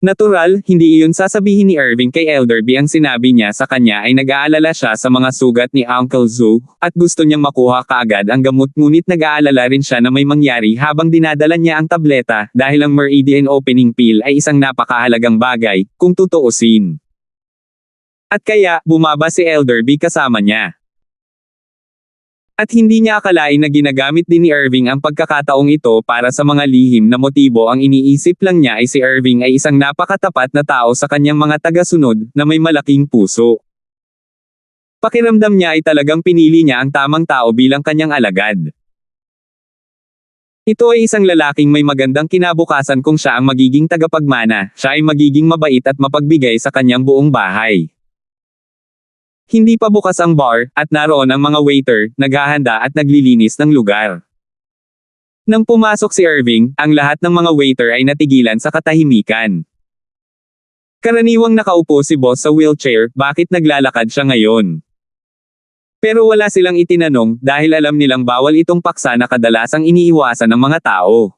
Natural, hindi iyon sasabihin ni Irving kay Elderby. Ang sinabi niya sa kanya ay nag-aalala siya sa mga sugat ni Uncle Zoe, at gusto niyang makuha kaagad ang gamot, ngunit nag-aalala rin siya na may mangyari habang dinadala niya ang tableta, dahil ang Meridian Opening Pill ay isang napakahalagang bagay, kung tutuusin. At kaya, bumaba si Elderby kasama niya. At hindi niya akalain na ginagamit din ni Irving ang pagkakataong ito para sa mga lihim na motibo. Ang iniisip lang niya ay si Irving ay isang napakatapat na tao sa kanyang mga tagasunod, na may malaking puso. Pakiramdam niya ay talagang pinili niya ang tamang tao bilang kanyang alagad. Ito ay isang lalaking may magandang kinabukasan. Kung siya ang magiging tagapagmana, siya ay magiging mabait at mapagbigay sa kanyang buong bahay. Hindi pa bukas ang bar, at naroon ang mga waiter, naghahanda at naglilinis ng lugar. Nang pumasok si Irving, ang lahat ng mga waiter ay natigilan sa katahimikan. Karaniwang nakaupo si boss sa wheelchair, bakit naglalakad siya ngayon? Pero wala silang itinanong, dahil alam nilang bawal itong paksa na kadalasang iniiwasan ng mga tao.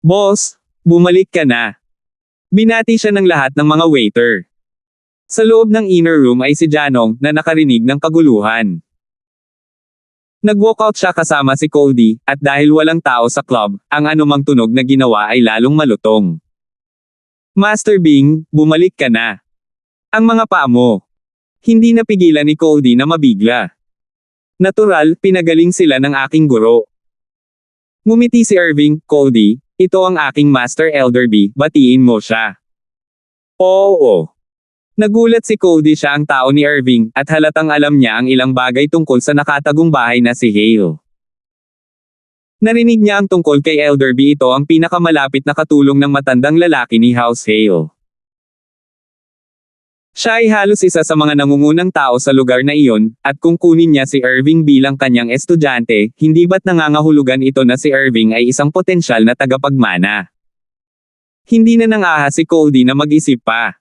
Boss, bumalik ka na. Binati siya ng lahat ng mga waiter. Sa loob ng inner room ay si Janong, na nakarinig ng kaguluhan. Nag-walkout siya kasama si Cody, at dahil walang tao sa club, ang anumang tunog na ginawa ay lalong malutong. Master Bing, bumalik ka na. Ang mga paa mo. Hindi napigilan ni Cody na mabigla. Natural, pinagaling sila ng aking guro. Ngumiti si Irving. Cody, ito ang aking Master Elderby, batiin mo siya. Oo. Nagulat si Cody, siya ang tao ni Irving, at halatang alam niya ang ilang bagay tungkol sa nakatagong bahay na si Hale. Narinig niya ang tungkol kay Elderby, ito ang pinakamalapit na katulong ng matandang lalaki ni House Hale. Siya ay halos isa sa mga nangungunang tao sa lugar na iyon, at kung kunin niya si Irving bilang kanyang estudyante, hindi ba't nangangahulugan ito na si Irving ay isang potensyal na tagapagmana? Hindi na nangahas si Cody na mag-isip pa.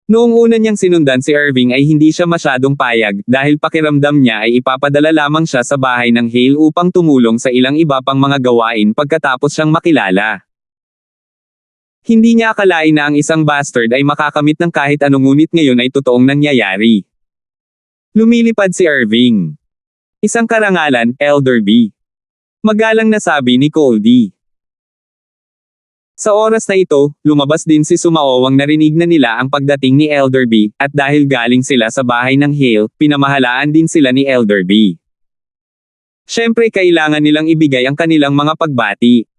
Noong una niyang sinundan si Irving ay hindi siya masyadong payag, dahil pakiramdam niya ay ipapadala lamang siya sa bahay ng Hale upang tumulong sa ilang iba pang mga gawain pagkatapos siyang makilala. Hindi niya akalain na ang isang bastard ay makakamit ng kahit anong, ngunit ngayon ay totoong nangyayari. Lumilipad si Irving. Isang karangalan, Elderby. Magalang na sabi ni Cody. Sa oras na ito, lumabas din si Sumaowang. Narinig na nila ang pagdating ni Elderby, at dahil galing sila sa bahay ng Hale, pinamahalaan din sila ni Elderby. Siyempre kailangan nilang ibigay ang kanilang mga pagbati.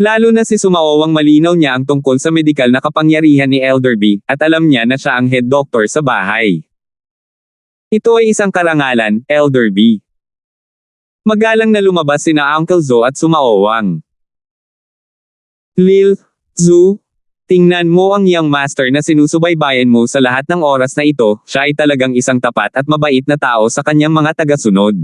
Lalo na si Sumaowang, malinaw niya ang tungkol sa medikal na kapangyarihan ni Elderby, at alam niya na siya ang head doctor sa bahay. Ito ay isang karangalan, Elderby. Magalang na lumabas sina Uncle Zo at Sumaowang. Lil, Zu, tingnan mo ang young master na sinusubaybayan mo sa lahat ng oras na ito, siya ay talagang isang tapat at mabait na tao sa kanyang mga tagasunod.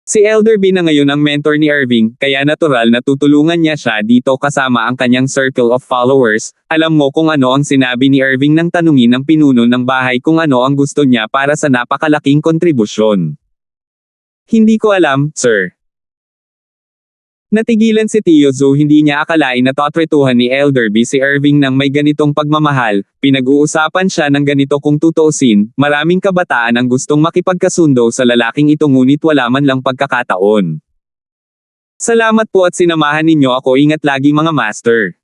Si Elderby na ngayon ang mentor ni Irving, kaya natural na tutulungan niya siya dito kasama ang kanyang circle of followers. Alam mo kung ano ang sinabi ni Irving nang tanungin ng pinuno ng bahay kung ano ang gusto niya para sa napakalaking kontribusyon. Hindi ko alam, sir. Natigilan si Tio Zo, hindi niya akalain na tatretuhan ni Elderby si Irving ng may ganitong pagmamahal. Pinag-uusapan siya ng ganito kung tutuusin, maraming kabataan ang gustong makipagkasundo sa lalaking ito ngunit wala man lang pagkakataon. Salamat po at sinamahan ninyo ako, ingat lagi mga master.